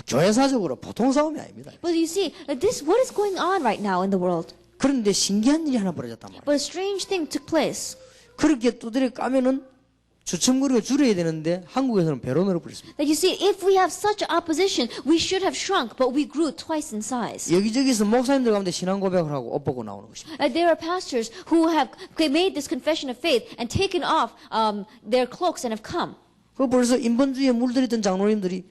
A: 교회사적으로 보통 싸움이 아닙니다.
B: But you see, what is going on right now in the world?
A: 그런데 신기한 일이 하나 벌어졌단 말이에요.
B: But a strange thing took place.
A: 그렇게 두드려 까면은 주춤거리고 줄여야 되는데 한국에서는 배로 늘어버렸습니다.
B: That you see, if we have such opposition, we should have shrunk, but we grew twice in size.
A: 여기저기서 목사님들 가운데 신앙 고백을 하고 옷 벗고 나오는 것입니다.
B: There are pastors who have made this confession of faith and taken off their cloaks and have come.
A: 그 벌써 인본주의에 물들었던 장로님들이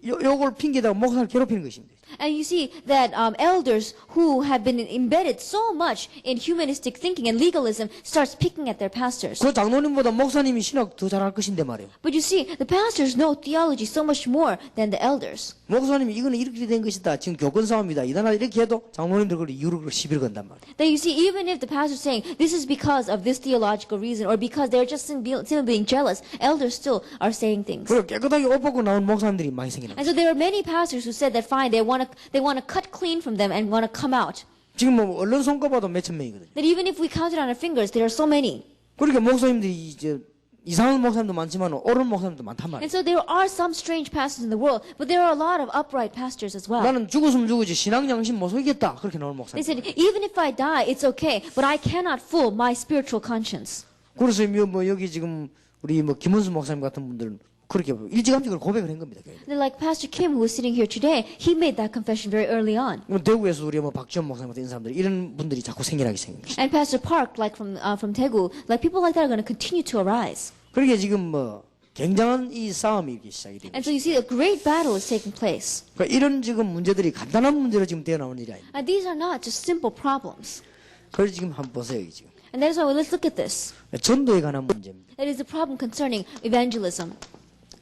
A: 요걸 핑계대고 목사를 괴롭히는 것입니다.
B: And you see that elders who have been embedded so much in humanistic thinking and legalism starts picking at their pastors.
A: 그 장로님보다 목사님이 신학 더 잘할 것인데 말이에요.
B: But you see, the pastors know theology so much more than the elders.
A: 목사님이 이거는 이렇게 된 것이다. 지금 교권 싸움이다. 이단아 이렇게 해도 장로님들 그걸 이유로 시비를 건단 말이에요.
B: That you see, even if the pastor is saying this is because of this theological reason or because they're just simply being jealous, elders still are saying things.
A: 그리고 깨끗하게 옷 벗고 나온 목사님들이 많이 생기는
B: And so there are many pastors who said that fine, they want to cut clean from them and want to come out.
A: 지금 뭐 언론 손꼽아도 몇천 명이거든요.
B: That even if we count it on our fingers, there are so many.
A: 그러니까 목사님들이 이제 이상한 목사님도 많지만 옳은 목사님도 많단 말이에요.
B: And so there are some strange pastors in the world, but there are a lot of upright pastors as well.
A: 나는 죽었으면 죽었지 신앙 양심 못 속이겠다 그렇게 나오는 목사님.
B: They said, even if I die, it's okay, but I cannot fool my spiritual conscience.
A: 그래서 뭐 여기 지금 우리 뭐 김원수 목사님 같은 분들은 그렇게 일찌감치로 고백을 한 겁니다.
B: They're like Pastor Kim, who is sitting here today, he made that confession very early on.
A: 뭐 대구에서 우리 뭐 박지원 목사님 같은 사람들 이런 분들이 자꾸 생겨나게 생긴 것이.
B: And Pastor Park, like from Daegu, like people like that are going to continue to arise.
A: 그러게 지금 뭐 굉장한 이 싸움이 이렇게 시작이 됩니다.
B: And so you see a great battle is taking place.
A: 그러니까 이런 지금 문제들이 간단한 문제로 지금 되어나오는 일이 아닙니다.
B: And these are not just simple problems.
A: 그래서 지금 한번 보세요. 지금
B: And that is why let's look at this.
A: 전도에 관한 문제입니다.
B: That is the problem concerning evangelism.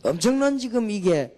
A: 엄청난 지금 이게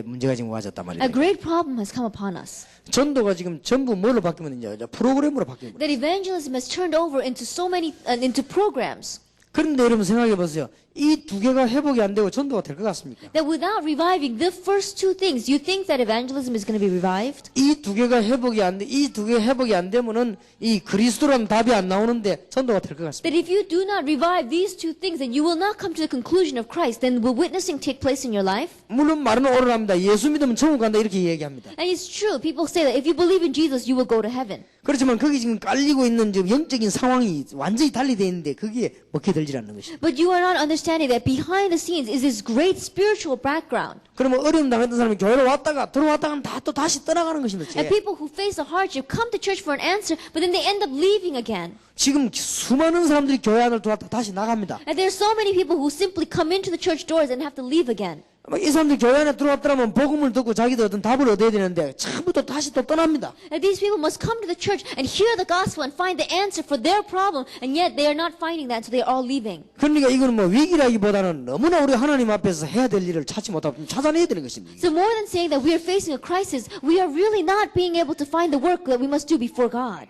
A: 문제가 지금 와졌단
B: A
A: 말이에요.
B: great problem has come upon us.
A: 전도가 지금 전부 뭘로 바뀌면 이제 프로그램으로 바뀌는 거예요.
B: That evangelism has turned over into so many, into programs.
A: 그런데 여러분 생각해 보세요. 이 두 개가 회복이 안 되고 전도가 될 것 같습니까?
B: That without reviving the first two things, you think that evangelism is going to be revived?
A: 이 두 개가 회복이 안 돼, 이 두 개 회복이 안 되면은 이 그리스도라는 답이 안 나오는데 전도가 될 것 같습니다.
B: That if you do not revive these two things, then you will not come to the conclusion of Christ. Then will witnessing take place in your life?
A: 물론 말은 오르랍니다. 예수 믿으면 천국 간다 이렇게 얘기합니다.
B: And it's true. People say that if you believe in Jesus, you will go to heaven.
A: 그렇지만 거기 지금 깔리고 있는 지금 영적인 상황이 완전히 달리 돼 있는데 거기에 먹혀 들질 않는 것이죠.
B: But you are not understanding that behind the scenes is this great spiritual background.
A: 그러면 어려움 당했던 사람이 교회로 왔다가 들어왔다가 다 또 다시 떠나가는 것입니다.
B: And people who face a hardship come to church for an answer, but then they end up leaving again.
A: 지금 수많은 사람들이 교회 안으로 들어왔다 다시 나갑니다.
B: And there are so many people who simply come into the church doors and have to leave again.
A: 이 사람들이 교회 안에 들어왔더라면 복음을 듣고 자기도 어떤 답을 얻어야 되는데 처음부터 다시 또 떠납니다.
B: And these people must come to the church and hear the gospel and find the answer for their problem, and yet they are not finding that, so they are all leaving.
A: 그러니까 이거는 뭐 위기라기보다는 너무나 우리 하나님 앞에서 해야 될 일을 찾지 못하고 찾아내야 되는 것입니다.
B: So more than saying that we are facing a crisis, we are really not being able to find the work that we must do before God.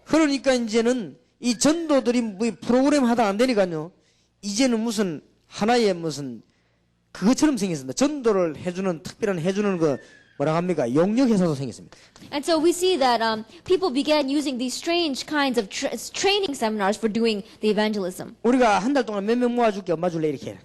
A: 그러니까 이제는 이 전도들이 뭐 프로그램 하다 안 되니까요. 이제는 무슨 하나의 무슨 그것처럼 생겼습니다. 전도를 해주는 특별한 해주는 그 뭐라 합니까? 용역 회사도 생겼습니다.
B: And so we see that people began using these strange kinds of training seminars for doing the evangelism.
A: 우리가 한 달 동안 몇 명 모아줄게 엄마 줄래 이렇게.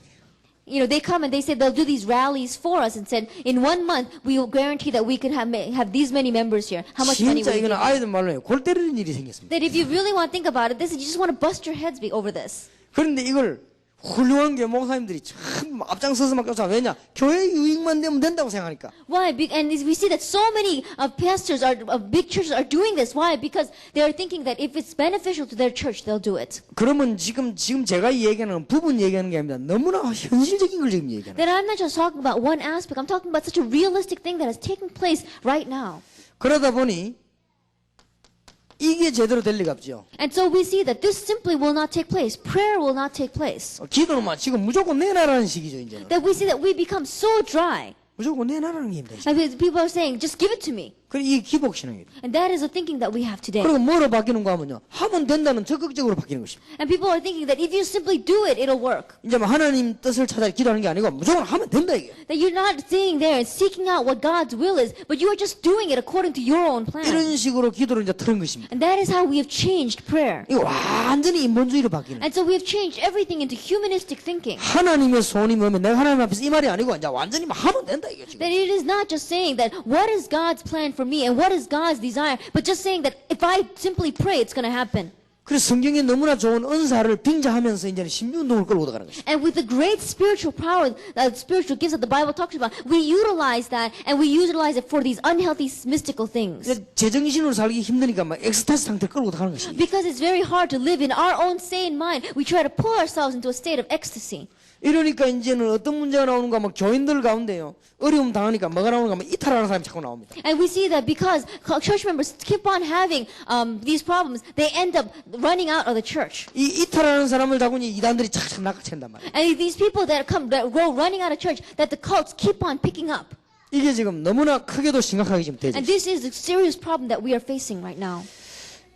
B: You know, they come and they say they'll do these rallies for us and said, in 1 month, we will guarantee that we can have these many members here. How much money
A: 진짜
B: will you
A: 이거는
B: give?
A: 아이들 말로요. 골 때리는 일이 생겼습니다.
B: That if you really want to think about it, this is you just want to bust your heads over this.
A: 그런데 이걸 훌륭한 게 목사님들이 참 앞장서서 막 쫓아. 왜냐? 교회 유익만 되면 된다고 생각하니까.
B: Why? And we see that so many pastors of big churches are doing this. Why? Because they are thinking that if it's beneficial to their church, they'll do it.
A: 그러면 지금 제가 얘기하는 부분 얘기하는 게 아닙니다. 너무나 현실적인 걸 지금 얘기하는.
B: Then I'm not just talking about one aspect. I'm talking about such a realistic thing that is taking place right now.
A: 그러다 보니 이게 제대로 될 리가 없죠.
B: And so we see that this simply will not take place. Prayer will not take place.
A: 기도는 막 지금 무조건 내놔라는 시기죠 이제는.
B: That we see that we become so dry.
A: 무조건 내놔라는 게 힘들죠.
B: And people are saying, just give it to me.
A: 그래 이 기복 신앙이에요.
B: And that is the thinking that we have today.
A: 그리고 뭐로 바뀌는 거 하면요. 하면 된다는 적극적으로 바뀌는 것입니다.
B: And people are thinking that if you simply do it, it'll work.
A: 이제 뭐 하나님 뜻을 찾아 기도하는 게 아니고 무조건 하면 된다 이게.
B: That you're not sitting there and seeking out what God's will is, but you are just doing it according to your own plan.
A: 이런 식으로 기도를 이제 틀은 것입니다.
B: And that is how we have changed prayer.
A: 이거 완전히 인본주의로 바뀌는.
B: And so we have changed everything into humanistic thinking.
A: 하나님의 소원이 뭐면 내가 하나님 앞에서 이 말이 아니고 이제 완전히 막 하면 된다 이게 지금.
B: That it is not just saying that what is God's plan for me and what is God's desire, but just saying that if I simply pray, it's going to happen.
A: 그래서 성경에 너무나 좋은 은사를 빙자하면서 이제는 신비운동을 끌고 들어가는 것입니다.
B: And with the great spiritual power, spiritual gifts that the Bible talks about, we utilize that and we utilize it for these unhealthy mystical things.
A: 제정신으로 살기 힘드니까 막 엑스타시 상태 끌고 들어가는 것입니다.
B: Because it's very hard to live in our own sane mind, we try to pull ourselves into a state of ecstasy.
A: 이러니까 이제는 어떤 문제가 나오는가 막 교인들 가운데요. 어려움 당하니까 뭐가 나오는가 하면 이탈하는 사람이 자꾸 나옵니다.
B: And we see that because church members keep on having these problems, they end up running out of the church.
A: 이 이탈하는 사람을 자꾸 이단들이 착착 낚아챈단 말이에요.
B: And these people that go running out of church, that the cults keep on picking up.
A: 이게 지금 너무나 크게도 심각하게 지금 되죠.
B: And this is the serious problem that we are facing right now.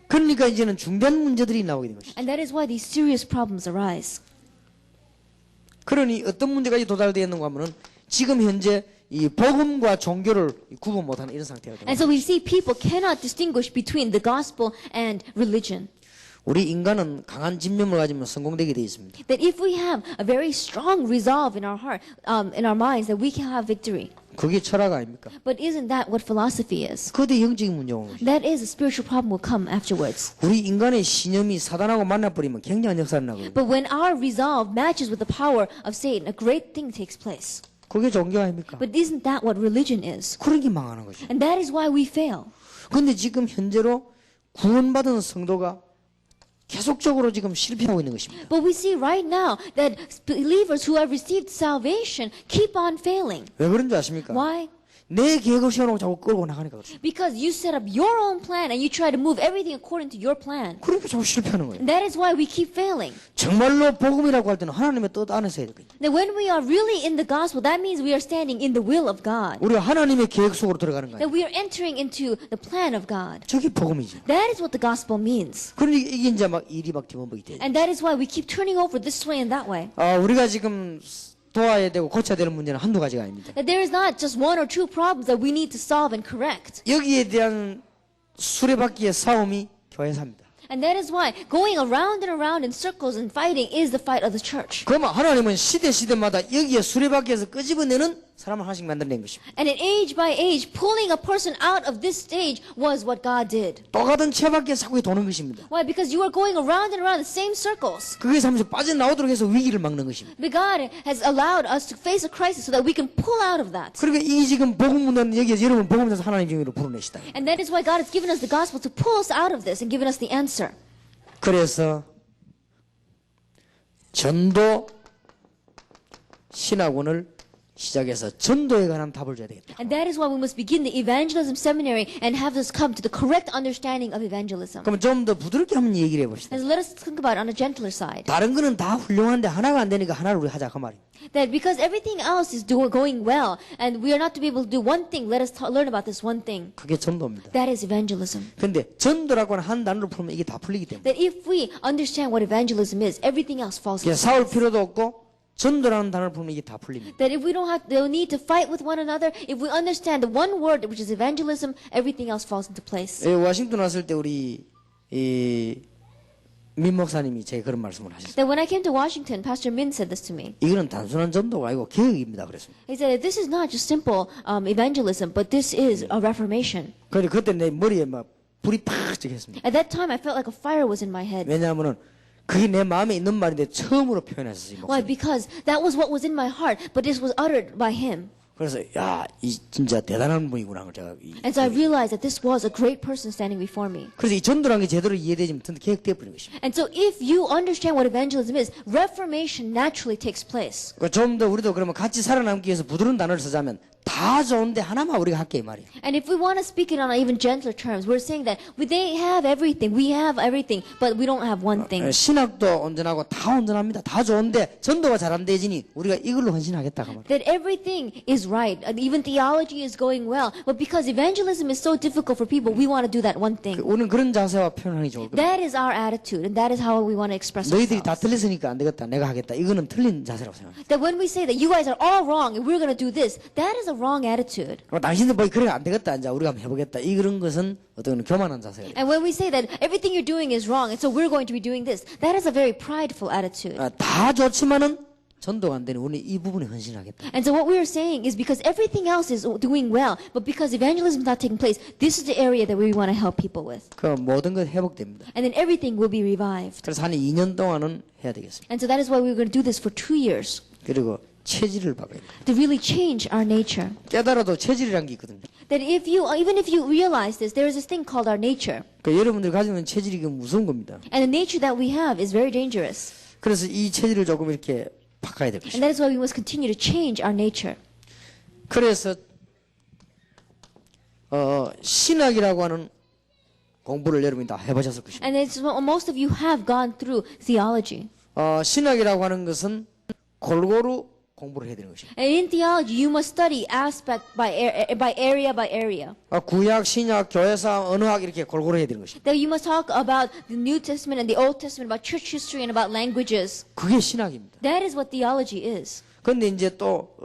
A: 그러니까 이제는 중대한 문제들이 나오게 된 것이죠.
B: And that is why these serious problems arise.
A: 그러니 어떤 문제까지 도달되었는가 하면은 지금 현재 이 복음과 종교를 구분 못하는 이런 상태가 됩니다.
B: And so we see people cannot distinguish between the gospel and religion.
A: 우리 인간은 강한 집념을 가지면 성공되게 되어 있습니다.
B: That if we have a very strong resolve in our heart, in our minds, that we can have victory.
A: 그게 철학 아닙니까?
B: But isn't that what philosophy is?
A: 그때 영적인 문제가 오는 거죠.
B: That is a spiritual problem will come afterwards.
A: 우리 인간의 신념이 사단하고 만나버리면 굉장한 역사를 나거든요.
B: But when our resolve matches with the power of Satan, a great thing takes place.
A: 그게 종교 아닙니까?
B: But isn't that what religion is?
A: 그런 게 망하는 거죠.
B: And that is why we fail.
A: 그런데 지금 현재로 구원받은 성도가 계속적으로 지금 실패하고 있는 것입니다.
B: But we see right now that believers who have received salvation keep on failing.
A: 왜 그런 줄 아십니까?
B: Why?
A: 내 계획을 세워놓고 자꾸 끌고 나가니까 그렇습니다.
B: Because you set up your own plan and you try to move everything according to your plan.
A: 그러니까 자꾸 실패하는 거예요.
B: And that is why we keep failing.
A: 정말로 복음이라고 할 때는 하나님의 뜻 안에서 해야 되거든요.
B: That when we are really in the gospel, that means we are standing in the will of God.
A: 우리가 하나님의 계획 속으로 들어가는 거예요.
B: That we are entering into the plan of God.
A: 저게 복음이죠.
B: That is what the gospel means.
A: 그러니까 이게 이제 막 일이 막 뒤범벅이 돼요.
B: And that is why we keep turning over this way and that way.
A: 우리가 지금 도와야 되고 고쳐야 되는 문제는 한두 가지가 아닙니다.
B: That there is not just one or two problems that we need to solve and correct.
A: 여기에 대한 수레바퀴의 싸움이 교회사입니다.
B: And that is why going around and around in circles and fighting is the fight of the church.
A: 그러면 하나님은 시대마다 여기에 수레바퀴에서 끄집어내는 사람을 하나씩 만들어낸 것입니다.
B: And in age by age, pulling a person out of this stage was what God did.
A: 똑같은 채바퀴에 자꾸 도는 것입니다.
B: Why? Because you are going around and around the same circles.
A: 그것이 하면서 빠져나오도록 해서 위기를 막는 것입니다.
B: But God has allowed us to face a crisis so that we can pull out of that.
A: 그러니까 이 지금 복음문은 여기에서 여러분 복음에서 하나님 중으로 불어내시다.
B: And that is why God has given us the gospel to pull us out of this and given us the answer.
A: 그래서 전도 신학원을 시작해서 전도에 관한 답을 줘야 되겠다.
B: And that is why we must begin the evangelism seminary and have us come to the correct understanding of evangelism.
A: 그럼 좀 더 부드럽게 한번 얘기를 해봅시다.
B: And let us think about it on a gentler side.
A: 다른 거는 다 훌륭한데 하나가 안 되니까 하나를 우리 하자 그 말이에요.
B: That because everything else is going well and we are not to be able to do one thing, let us learn about this one thing.
A: 그게 전도입니다.
B: That is evangelism.
A: 근데 전도라고 하는 한 단어를 풀면 이게 다 풀리기 때문에
B: That if we understand what evangelism is, everything else falls into
A: 싸울
B: place.
A: 필요도 없고 전도라는 단어를 풀면 이게 다 풀립니다.
B: That if we don't need to fight with one another, if we understand the one word which is evangelism, everything else falls into place.
A: 워싱턴 왔을 때 우리 민 목사님이 제게 그런 말씀을 하셨어요.
B: That when I came to Washington, Pastor Min said this to me.
A: 이거는 단순한 전도가 아니고 개혁입니다. 그랬습니다.
B: He said, this is not just simple evangelism, but this is a reformation.
A: 그런데 그때 내 머리에 막 불이 팍 찍혔습니다.
B: At that time, I felt like a fire was in my head.
A: 왜냐하면은 그게 내 마음에 있는 말인데 처음으로 표현했어요.
B: Why? Because that was what was in my heart, but this was uttered by him.
A: 그래서 야, 이 진짜 대단한 분이구나. 제가
B: And so I realized that this was a great person standing before me.
A: 그래서 이 전도라는 게 제대로 이해되지면 전도 개혁되어 버리는 것입니다.
B: And so if you understand what evangelism is, reformation naturally takes place.
A: 좀 더 우리도 그러면 같이 살아남기 위해서 부드러운 단어를 쓰자면 다 좋은데 하나만 우리가 할게 이 말이에요.
B: And if we want to speak it on even gentler terms, we're saying that they have everything, we have everything, but we don't have one thing.
A: 신학도 온전하고 다 온전합니다. 다 좋은데 전도가 잘 안 되지니 우리가 이걸로 헌신하겠다 그 말이에요.
B: That everything is right, and even theology is going well, but because evangelism is so difficult for people, we want to do that one thing.
A: 우리는 그런 자세와 표현하기 좋을 겁니다.
B: That is our attitude, and that is how we want to express
A: 너희들이 다
B: ourselves.
A: 틀렸으니까 안 되겠다. 내가 하겠다. 이거는 틀린 자세라고 생각합니다.
B: That when we say that you guys are all wrong and we're going to do this, that is a wrong attitude.
A: 당신들 뭐 그래 안 되겠다. 이제 우리가 한번 해보겠다. 이런 것은 어떤 교만한 자세예요.
B: And when we say that everything you're doing is wrong, and so we're going to be doing this, that is a very prideful attitude.
A: 다 좋지만은 전도가 안 되는 우리 이 부분에 헌신하겠다.
B: And so what we are saying is because everything else is doing well, but because evangelism is not taking place, this is the area that we want to help people with.
A: 그 모든 것 회복됩니다.
B: And then everything will be revived.
A: 그래서 한 2년 동안은 해야 되겠습니다.
B: And so that is why we're going to do this for 2 years.
A: 그리고 체질을 바꿔야 됩니다.
B: To really change our nature.
A: 깨달아도 체질이라는 게 있거든요.
B: That even if you realize this, there is this thing called our nature.
A: 그러니까 여러분들 가지고 있는 체질이 무서운 겁니다.
B: And the nature that we have is very dangerous.
A: 그래서 이 체질을 조금 이렇게 바꿔야 될
B: And
A: 것입니다.
B: that is why we must continue to change our nature.
A: 그래서 신학이라고 하는 공부를 여러분이 다 해보셨을 것입니다.
B: And it's most of you have gone through theology.
A: 신학이라고 하는 것은 골고루 공부를 해야 되는 것입니다.
B: And in theology, you must study aspect by area by area.
A: 구약, 신약, 교회사, 언어학 이렇게 골고루 해야 되는 것입니다.
B: That you must talk about the New Testament and the Old Testament, about church history and about languages.
A: 그게 신학입니다.
B: That is what theology is.
A: 그런데 이제 또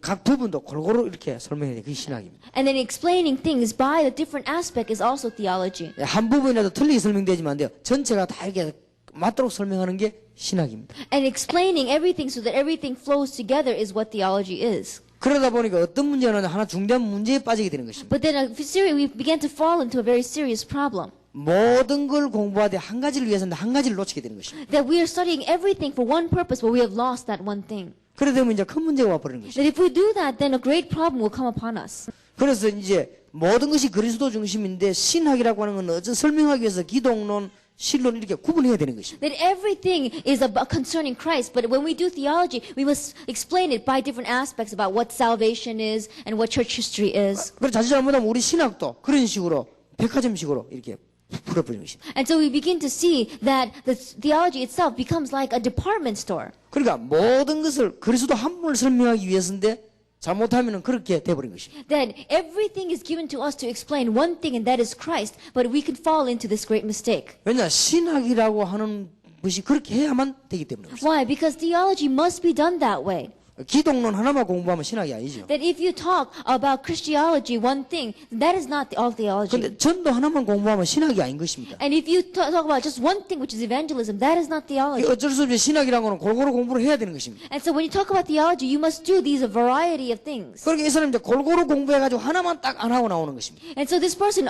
A: 각 부분도 골고루 이렇게 설명해야 돼. 그게 신학입니다.
B: And then explaining things by the different aspect is also theology.
A: 한 부분이라도 틀리게 설명되지만 안 돼요. 전체가 다 이렇게 맞도록 설명하는 게 신학입니다.
B: And explaining everything so that everything flows together is what theology is.
A: 그러다 보니까 어떤 문제는 하나 중대한 문제에 빠지게 되는 것입니다.
B: But then we began to fall into a very serious problem.
A: 모든 걸 공부하되 한 가지를 위해서는 한 가지를 놓치게 되는 것입니다.
B: That we are studying everything for one purpose, but we have lost that one thing.
A: 그러다 보면 이제 큰 문제가 와버리는 것입니다.
B: That if we do that, then a great problem will come upon us.
A: 그래서 이제 모든 것이 그리스도 중심인데 신학이라고 하는 건 어떤 설명하기 위해서 기독론, 신론 이렇게 구분해야 되는 것입니다.
B: That everything is about concerning Christ, but when we do theology, we must explain it by different aspects about what salvation is and what church history is.
A: 그래서 자칫 잘못하면 우리 신학도 그런 식으로 백화점식으로 이렇게 풀어버리는 것입니다.
B: And so we begin to see that the theology itself becomes like a department store.
A: 그러니까 모든 것을 그리스도 한 분을 설명하기 위해서인데 잘못하면 그렇게 돼버린 것입니다.
B: That everything is given to us to explain one thing, and that is Christ, but we can fall into this great mistake.
A: 왜냐 신학이라고 하는 것이 그렇게 해야만 되기 때문에 그렇습니다.
B: Why? Because theology must be done that way.
A: 기독론 하나만 공부하면 신학이 아니죠.
B: That if you talk about Christology, one thing, that is not all theology.
A: 근데 전도 하나만 공부하면 신학이 아닌 것입니다.
B: And if you talk about just one thing, which is evangelism, that is not theology.
A: 어쩔 수 없이 신학이라는 거는 골고루 공부를 해야 되는 것입니다.
B: And so when you talk about theology, you must do these a variety of things.
A: 그러니까 이 사람이 이제 골고루 공부해가지고 하나만 딱 안 하고 나오는 것입니다.
B: And so this person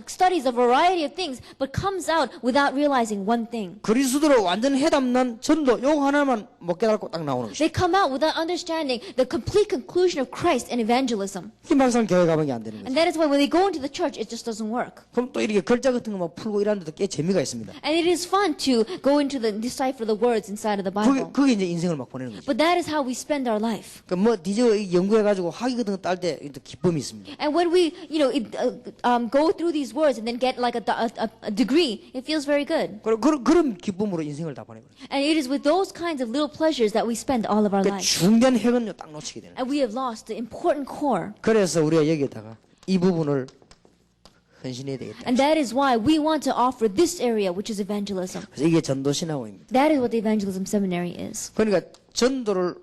B: studies a variety of things, but comes out without realizing one thing.
A: 그리스도로 완전 해담난 전도 요 하나만 못 깨닫고 딱 나오는 것입니다.
B: They come out without understanding the complete conclusion of Christ and evangelism.
A: 이 막상 교회 가면 안 되는 거죠.
B: And that is why when they go into the church, it just doesn't work.
A: 그럼 또 이렇게 글자 같은 거 막 풀고 이러는 데도 꽤 재미가 있습니다.
B: And it is fun to go into decipher the words inside of the Bible.
A: 그게 이제 인생을 막 보내는 거죠.
B: But that is how we spend our life.
A: 그 뭐 뒤져 연구해가지고 학위 같은 거 딸 때 기쁨이 있습니다.
B: And when we, go through these words and then get like a degree, it feels very good.
A: 그런 기쁨으로 인생을 다 보내거든요.
B: And it is with those kinds of little pleasures that we spend all of our
A: 그
B: life.
A: 중대한 핵은요 딱 놓치게 되는 거예요.
B: And we have lost the important core.
A: 그래서 우리가 여기에다가 이 부분을 헌신해야 되겠다.
B: And that is why we want to offer this area, which is evangelism.
A: 그래서 이게 전도신학원입니다.
B: That is what the evangelism seminary is.
A: 그러니까 전도를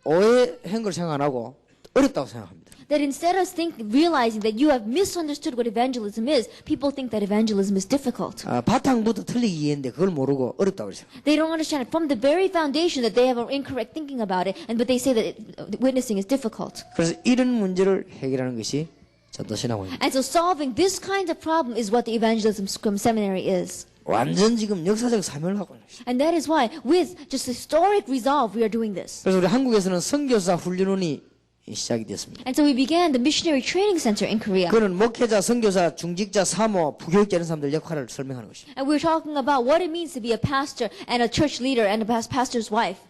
A: 오해한 걸 생각 안 하고 어렵다고 생각합니다.
B: That instead of realizing that you have misunderstood what evangelism is, people think that evangelism is difficult.
A: 바탕부터 틀리게 이해했는데 그걸 모르고 어렵다고 그러죠.
B: They don't understand it from the very foundation that they have an incorrect thinking about it, but they say that witnessing is difficult.
A: 그래서 이런 문제를 해결하는 것이 전도신학원입니다.
B: And so solving this kind of problem is what the evangelism seminary is.
A: 완전 지금 역사적 사명을 하고 있는 것입니다.
B: And that is why, with just historic resolve, we are doing this.
A: 그래서 우리 한국에서는 선교사 훈련원이 시작이 됐습니다.
B: And so we began the missionary training center in Korea.
A: 그는 목회자, 선교사, 중직자, 사모, 부교육자 이런 사람들 역할을 설명하는 것입니다.
B: And we're talking about what it means to be a pastor and a church leader and a pastor's wife.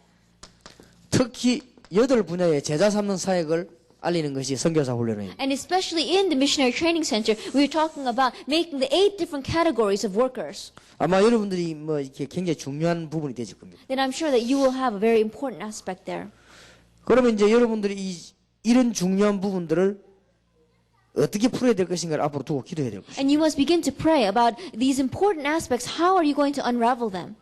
A: 특히 8분야의 제자 삼는 사역을 알리는 것이 선교사 훈련원입니다.
B: And especially in the missionary training center, we're talking about making the 8 different categories of workers.
A: 아마 여러분들이 뭐 이렇게 굉장히 중요한 부분이 되실 겁니다.
B: Then I'm sure that you will have a very important aspect there.
A: 그러면 이제 여러분들이 이런 중요한 부분들을 어떻게 풀어야 될 것인가를 앞으로 두고 기도해야 될 것입니다.
B: And you must begin to pray about these important aspects. How are you going to unravel them?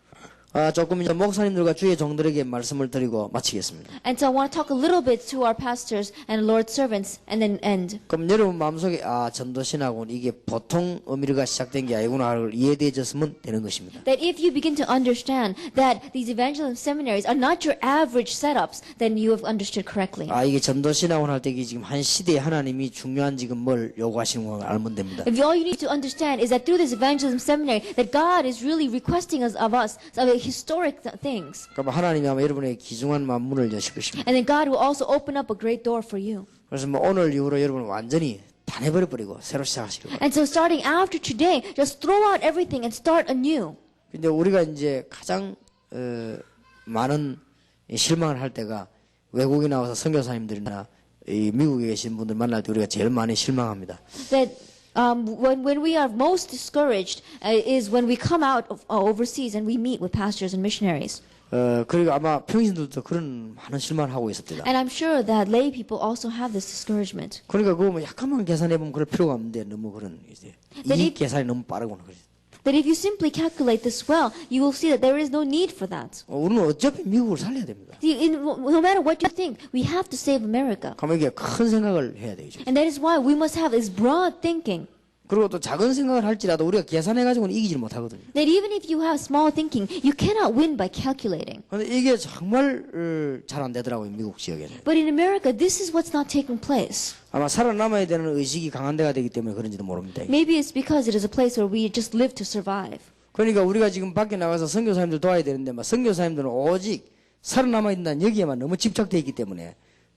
A: 조금 이제 목사님들과 주의 종들에게 말씀을 드리고 마치겠습니다.
B: And so I want to talk a little bit to our pastors and Lord's servants and then end.
A: 그럼 여러분 마음속에 전도신학원 이게 보통 의미가 시작된 게 아니구나를 이해되어졌으면 되는 것입니다.
B: That if you begin to understand that these evangelism seminaries are not your average setups, then you have understood correctly.
A: 이게 전도신학원 할 때 지금 한 시대에 하나님이 중요한 지금 뭘 요구하시는 걸 알면 됩니다.
B: If all you need to understand is that through this evangelism seminary, that God is really requesting of us historic things.
A: 그럼 하나님이 아마 여러분의 귀중한 만문을 여실 것입니다.
B: And then God will also open up a great door for you.
A: 그래서 뭐 오늘 이후로 여러분 완전히 다 내버려버리고 새로 시작하시길 바랍니다.
B: And so starting after today, just throw out everything and start anew.
A: 근데 우리가 이제 가장 많은 실망을 할 때가 외국에 나와서 선교사님들이나 이 미국에 계신 분들 만날 때 우리가 제일 많이 실망합니다.
B: That when we are most discouraged is when we come out of overseas and we meet with pastors and missionaries.
A: 그리고 아마 평신들도 그런 많은 실망을 하고 있습니다.
B: And I'm sure that lay people also have this discouragement.
A: 그러니까 그거 뭐 약간만 계산해 보면 그럴 필요가 없는데 너무 그런 이제 이익 계산이 너무 빠르구나.
B: That if you simply calculate this well, you will see that there is no need for that.
A: 우리는 어차피 미국을 살려야 됩니다.
B: No matter what you think, we have to save America.
A: 그러면 이게 큰 생각을 해야 되죠.
B: And that is why we must have this broad thinking.
A: 그리고 또 작은 생각을 할지라도 우리가 계산해가지고는 이기질 못하거든요.
B: That even if you have small thinking, you cannot win by calculating.
A: 그런데 이게 정말 잘 안 되더라고요, 미국 지역에는.
B: But in America, this is what's not taking place.
A: 아마 살아남아야 되는 의식이 강한 데가 되기 때문에 그런지도 모릅니다.
B: Maybe it's because it is a place where we just live to survive.
A: 그러니까 우리가 지금 밖에 나가서 선교사님들 도와야 되는데 막 선교사님들은 오직 살아남아 있는 여기에만 너무 집착되어 있기 때문에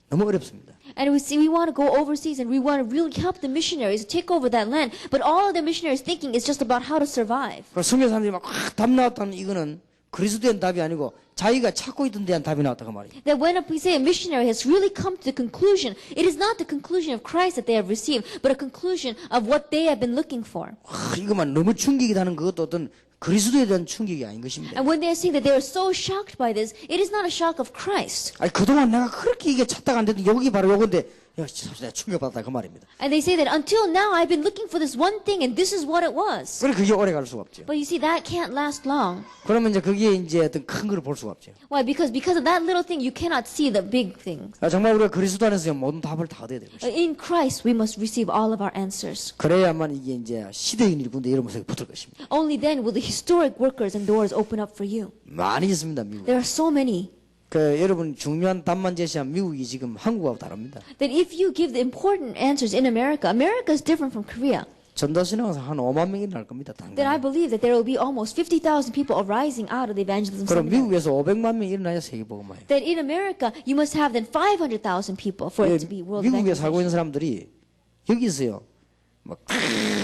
A: 너무 어렵습니다.
B: And we want to go overseas and we want to really help the missionaries to take over that land. But all of the missionaries thinking is just about how to survive.
A: 선교사님들이 막 답 나왔다는 이거는 그리스도의 답이 아니고 자기가 찾고 있던 데한 답이 나왔다고 말이에요.
B: That when we say a missionary has really come to the conclusion, it is not the conclusion of Christ that they have received, but a conclusion of what they have been looking for.
A: 이거만 너무 충격이라는 그것도 어떤 그리스도에 대한 충격이 아닌 것입니다.
B: And when they are saying that they are so shocked by this, it is not a shock of Christ.
A: 아니 그동안 내가 그렇게 이게 찾다가 안 됐는데 여기 바로 요건데 야, 내가 충격받았다 그 말입니다.
B: And they say that until now I've been looking for this one thing and this is what it was.
A: 그래 그게 오래 갈 수가 없죠.
B: But you see, that can't last long.
A: 그러면 이제 거기에 이제 어떤 큰 걸 볼 수가 없죠.
B: Why? Because of that little thing, you cannot see the big things.
A: 정말 우리가 그리스도 안에서 모든 답을 다 얻어야 되는 것이죠.
B: In Christ, we must receive all of our answers.
A: 그래야만 이게 이제 시대인 일꾼데 이런 모습이 붙을 것입니다.
B: Only then will the historic workers and doors open up for you.
A: 많이 있습니다, 미국.
B: There are so many.
A: 여러분 중요한 답만 제시한 미국이 지금 한국하고 다릅니다.
B: That if you give the important answers in America, America is different from Korea.
A: 전도신앙에서 한 5만 명이 날 겁니다.
B: That I
A: 당장.
B: believe that there will be almost 50,000 people arising out of the evangelism
A: 그럼
B: seminary.
A: 미국에서 500만 명이 일어나야 세계복음화예요.
B: That in America, you must have then 500,000 people for it to be world
A: 미국에 살고 있는
B: evangelization.
A: 사람들이 여기 있어요. 막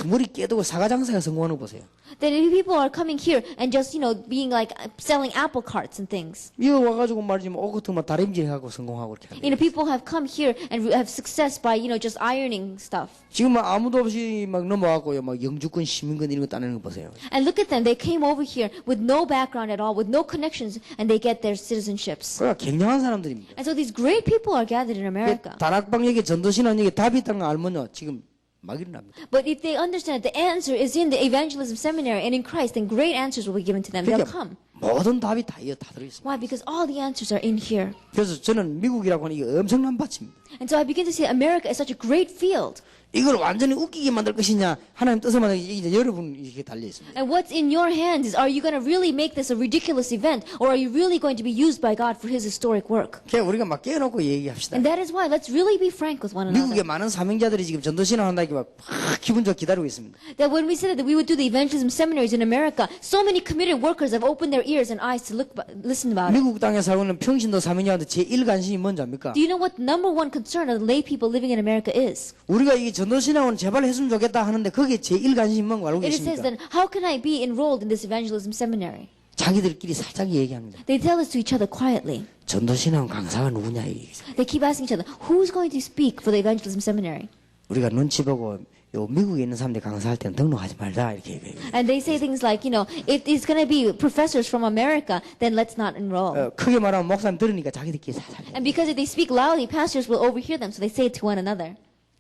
A: 머리 깨두고 사과 장사에 성공하는 거 보세요.
B: That if people are coming here and just, being like selling apple carts and things.
A: 미국 와가지고 말이지 뭐 옷같은 막 다림질 하고 성공하고 이렇게 하는
B: People have come here and have success by, just ironing stuff.
A: 지금 막 아무도 없이 막 넘어왔고요. 막 영주권, 시민권 이런 거 따내는 거 보세요.
B: And look at them. They came over here with no background at all, with no connections, and they get their citizenships.
A: 그러니까 굉장한 사람들입니다.
B: And so these great people are gathered in America.
A: 다락방역에 전도신앙역에 답이 있다는 걸 알면요. 지금 막 일어납니다.
B: But if they understand that the answer is in the evangelism seminary and in Christ, then great answers will be given to them. They'll come.
A: 모든 답이 다 들어있습니다.
B: Why? Because all the answers are in here.
A: 그래서 저는 미국이라고 하는 이게 엄청난 밭입니다.
B: And so I begin to see America is such a great field.
A: 이걸 완전히 웃기게 만들 것이냐 하나님 뜻을 만들 이제 여러분 이게 달려 있습니다.
B: And what's in your hands is, are you going to really make this a ridiculous event, or are you really going to be used by God for His historic work?
A: 그냥 우리가 막 깨놓고 얘기합시다.
B: And that is why let's really be frank with one
A: 미국의
B: another.
A: 많은 사명자들이 지금 전도신앙 한다기 막 기분 좋게 기다리고 있습니다.
B: That when we said that we would do the evangelism seminaries in America, so many committed workers have opened their ears and eyes to listen about it.
A: 미국 땅에 살고 있는 평신도 사명자한테 제일 관심이 뭔지 압니까?
B: Do you know what the number one concern of the lay people living in America is?
A: 우리가 이 전도신앙은 제발 했으면 좋겠다 하는데 그게 제일 관심이 뭔가 알고
B: It says
A: 계십니까?
B: then, how can I be enrolled in this evangelism seminary?
A: 자기들끼리 살짝 얘기합니다.
B: They tell us to each other quietly.
A: 전도신앙 강사가 누구냐 얘기죠.
B: They keep asking each other, who's going to speak for the evangelism seminary?
A: 우리가 눈치 보고 요 미국에 있는 사람들이 강사할 때는 등록하지 말자 이렇게 얘기해요.
B: And they say things like, if it's going to be professors from America, then let's not enroll.
A: 크게 말하면 목사님 들으니까 자기들끼리 살살.
B: And because if they speak loudly, pastors will overhear them, so they say it to one another.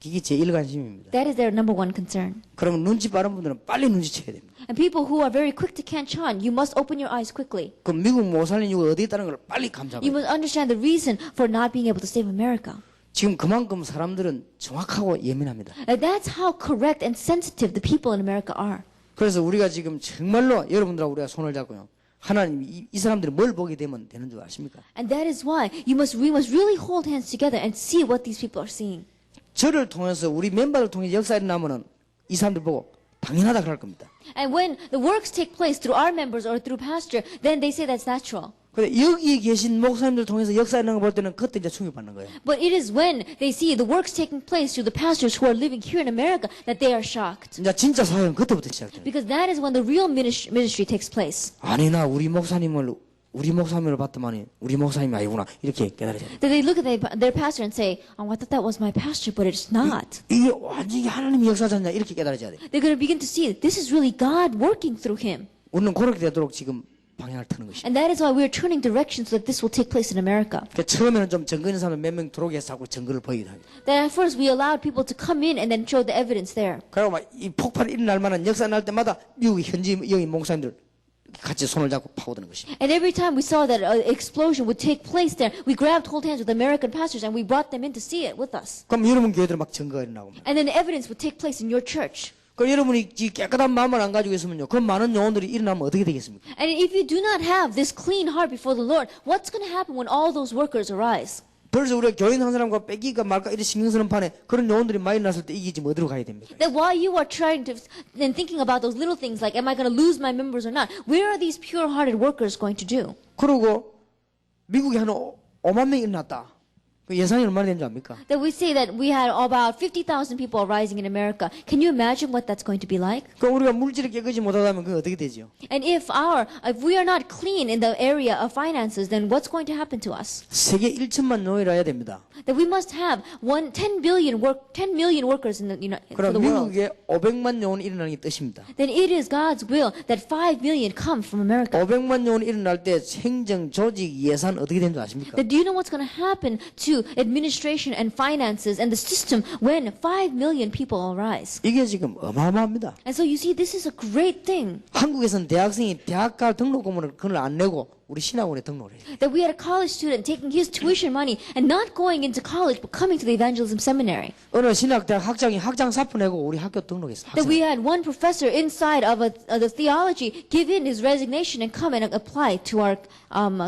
A: 이게 제일 관심입니다.
B: That is their number one concern.
A: 그러면 눈치 빠른 분들은 빨리 눈치채야 됩니다.
B: And people who are very quick to catch on, you must open your eyes quickly.
A: 그럼 미국 못 살린 이유가 어디 있다는 걸 빨리 감잡아야
B: You
A: 돼요.
B: must understand the reason for not being able to save America.
A: 지금 그만큼 사람들은 정확하고 예민합니다.
B: That's how correct and sensitive the people in America are.
A: 그래서 우리가 지금 정말로 여러분들하고 우리가 손을 잡고요. 하나님 이 사람들이 뭘 보게 되면 되는 줄 아십니까?
B: And that is why we must really hold hands together and see what these people are seeing.
A: 저를 통해서 우리 멤버를 통해 역사에 나면은 이 사람들 보고 당연하다 그럴 겁니다.
B: And when the works take place through our members or through pastor, then they say that's natural.
A: 근데 여기 계신 목사님들 통해서 역사에 있는 거 볼 때는 그때 이제 충격받는 거예요.
B: But it is when they see the works taking place through the pastors who are living here in America that they are shocked.
A: 이제 진짜 사역은 그때부터 시작돼요.
B: Because that is when the real ministry takes place.
A: 아니 나 우리 목사님을 봤더만이 우리 목사님이 아니구나 이렇게 깨달아야 돼요.
B: That they look at their pastor and say, oh, I thought that was my pastor, but it's not.
A: 이게 완전히 하나님의 역사잖냐 이렇게 깨달아야 돼요.
B: They're going to begin to see this is really God working through him.
A: 우리는 그렇게 되도록 지금 방향을 트는 것입니다.
B: And that is why we are turning direction so that this will take place in America.
A: 그러니까 처음에는 좀 증거 있는 사람을 몇 명 들어오게 해서 자꾸 증거를 보이기도 합니다.
B: Then at first we allowed people to come in and then show the evidence there.
A: 그리고 막 이 폭발이 일어날 만한 역사 날 때마다 미국 현지 영인 목사님들 같이 손을 잡고 파고드는 것입니다.
B: And every time we saw that an explosion would take place there, we grabbed hold hands with American pastors and we brought them in to see it with us.
A: 그럼 여러분 교회들 막 증거가 일어나고.
B: And then the evidence would take place in your church.
A: 그 여러분이 깨끗한 마음을 안 가지고 있으면요, 그 많은 영혼들이 일어나면 어떻게 되겠습니까?
B: And if you do not have this clean heart before the Lord, what's going to happen when all those workers arise?
A: 벌써 우리가 교인 한 사람과 뺏기가 말까 이런 신경 쓰는 판에 그런 영혼들이 많이 났을 때 이게 지금 어디로 가야 됩니까?
B: That while you are trying to and thinking about those little things like, am I going to lose my members or not? Where are these pure-hearted workers going to do?
A: 그리고 미국에 한 5만 명이 일어났다. 그 예산이 얼마나 되는 줄 압니까?
B: That we say that we had about 50,000 people arising in America. Can you imagine what that's going to be like?
A: 그 우리가 물질을 깨끗이 못하다면 그게 어떻게 되죠?
B: And if we are not clean in the area of finances, then what's going to happen to us?
A: 세계 1천만 영혼이라 해야 됩니다.
B: That we must have 10 million workers in the for
A: 그럼
B: the world.
A: 미국에 500만 영혼이 일어나는 게 뜻입니다.
B: Then it is God's will that 5 million come from America.
A: 500만 영혼이 일어날 때 행정, 조직, 예산 어떻게 되는 줄 아십니까?
B: That do you know what's going to happen to administration and finances and the system when 5 million people arise?
A: 이게 지금 어마어마합니다.
B: And so you see, this is a great thing.
A: 한국에서는 대학생이 대학 갈 등록금을 그걸 안 내고 우리 신학원에 등록을 해요.
B: That we had a college student taking his tuition money and not going into college but coming to the evangelism seminary.
A: 어느 신학대학 학장이 학장 사표 내고 우리 학교 등록했어요.
B: That we had one professor inside of the theology give in his resignation and come and apply to our,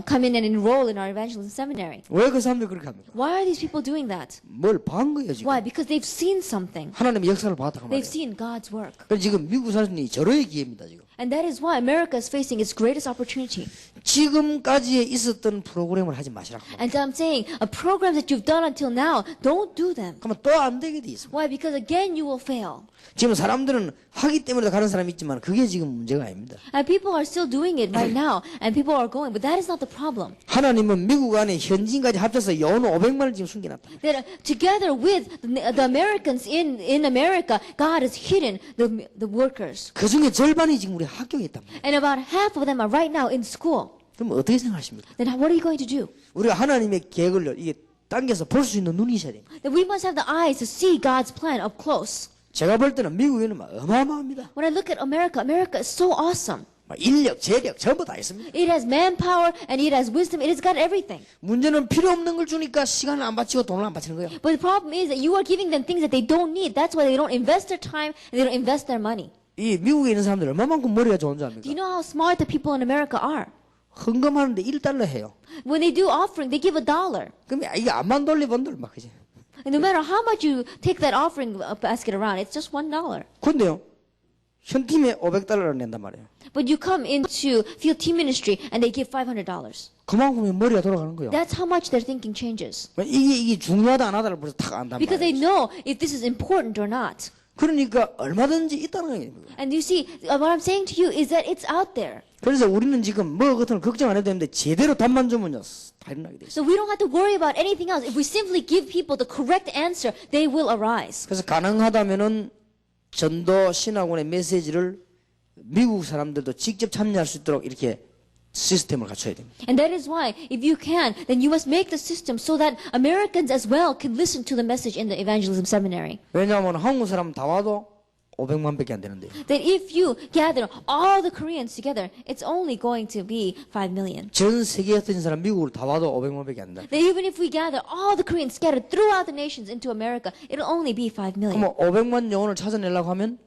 B: come in and enroll in our evangelism seminary.
A: 왜 그 사람들이 그렇게 합니까?
B: Why are these people doing that?
A: 뭘 본 거예요 지금?
B: Why? Because they've seen something.
A: 하나님의 역사를 봤다고
B: They've
A: 말이에요.
B: seen God's work.
A: 그래서 지금 미국 사람들이 절호의 기회입니다 지금.
B: And that is why America is facing its greatest opportunity.
A: 지금까지 있었던 프로그램을 하지 마시라고.
B: And I'm saying, programs that you've done until now, don't do them.
A: 그러면 또 안 되게 돼 있습니다.
B: Why? Because again, you will fail.
A: 지금 사람들은 하기 때문에 가는 사람이 있지만 그게 지금 문제가 아닙니다.
B: And people are still doing it right now, and people are going, but that is not the problem.
A: 하나님은 미국 안에 현지인까지 합쳐서 영혼 500만을 지금 숨겨놨다.
B: That together with the Americans in America, God has hidden the workers.
A: 그 중에 절반이 지금 우리 학교에 있단 말이에요.
B: And about half of them are right now in school.
A: 그럼 어떻게 생각하십니까?
B: Then what are you going to do?
A: 우리가 하나님의 계획을 이게 당겨서 볼 수 있는 눈이 있어야 됩니다.
B: That we must have the eyes to see God's plan up close.
A: 제가 볼 때는 미국에는 막 어마어마합니다.
B: When I look at America, America is so awesome.
A: 막 인력, 재력 전부 다 있습니다.
B: It has manpower and it has wisdom. It has got everything.
A: 문제는 필요 없는 걸 주니까 시간을 안 바치고 돈을 안 바치는 거예요.
B: But the problem is that you are giving them things that they don't need. That's why they don't invest their time and they don't invest their money.
A: 이 미국에 있는 사람들 얼마만큼 머리가 좋은 줄
B: Do
A: 압니까?
B: you know how smart the people in America are?
A: 헌금하는데 1달러 해요.
B: When they do offering, they give $1.
A: 그럼 이게 안만 돌리번들 막 그지.
B: And no matter how much you take that offering basket around, it's just $1.
A: 근데요, 현 팀에 500달러를 낸단 말이에요.
B: But you come into field team ministry and they give $500.
A: 그만큼의 머리가 돌아가는 거예요.
B: That's how much their thinking changes.
A: 이게 중요하다 안 하다를 벌써 탁 안단
B: Because they
A: 말이에요.
B: know if this is important or not.
A: 그러니까 얼마든지 있다는 거예요.
B: And you see, what I'm saying to you is that it's out there.
A: 그래서 우리는 지금 뭐 같은 거 걱정 안 해도 되는데 제대로 답만 주면요 다 일어나게 돼 있어요.
B: So we don't have to worry about anything else. If we simply give people the correct answer, they will arise.
A: 그래서 가능하다면은 전도 신학원의 메시지를 미국 사람들도 직접 참여할 수 있도록 이렇게 시스템을 갖춰야 됩니다.
B: And that is why, if you can, then you must make the system so that Americans as well can listen to the message in the evangelism seminary.
A: 왜냐하면 한국 사람 다 와도 500만밖에 안 되는데.
B: That if you gather all the Koreans together, it's only going to be 5 million.
A: 전 세계에 흩어진 사람 미국으로 다 와도 500만밖에 안 된다.
B: That even if we gather all the Koreans scattered throughout the nations into America, it'll only be 5 million.
A: 그럼 500만 영혼을 찾아내려고 하면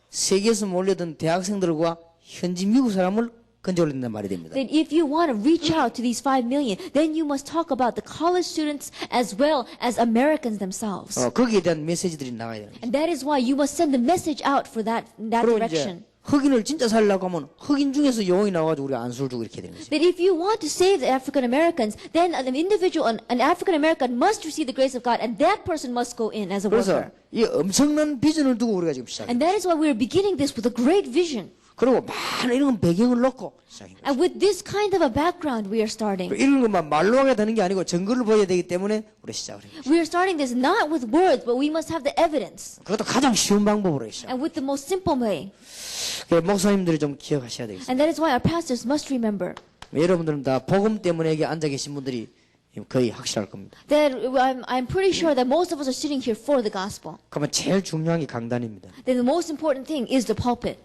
A: 세계에서 몰려든 대학생들과 현지 미국 사람을 건져올린단 말이 됩니다.
B: That if you want to reach out to these 5 million, then you must talk about the college students as well as Americans themselves.
A: 거기에 대한 메시지들이 나가야 되는 거죠.
B: And that is why you must send the message out for that
A: 그리고
B: direction.
A: 이제 흑인을 진짜 살려고 하면 흑인 중에서 영혼이 나와가지고 우리가 안수를 주고 이렇게 되는 거죠.
B: That if you want to save the African Americans, then an individual, an African American must receive the grace of God, and that person must go in as a
A: 그래서
B: worker.
A: 이 엄청난 비전을 두고 우리가 지금 시작해요.
B: And that is why we're beginning this with a great vision.
A: 그리고 많은 이런 배경을 넣고 시작인 거죠.
B: And with this kind of a background, we are starting.
A: 이런 것만 말로 하게 되는 게 아니고 증거를 보여야 되기 때문에 우리 시작을 해요.
B: We are starting this not with words, but we must have the evidence.
A: 그것도 가장 쉬운 방법으로 시작.
B: And with the most simple way.
A: 목사님들이 좀 기억하셔야 되겠습니다.
B: And that is why our pastors must remember
A: 여러분들은 다 복음 때문에 여기 앉아 계신 분들이 거의 확실할 겁니다.
B: that I'm pretty sure that most of us are sitting here for the gospel.
A: 그러면 제일 중요한 게 강단입니다.
B: Then the most important thing is the pulpit.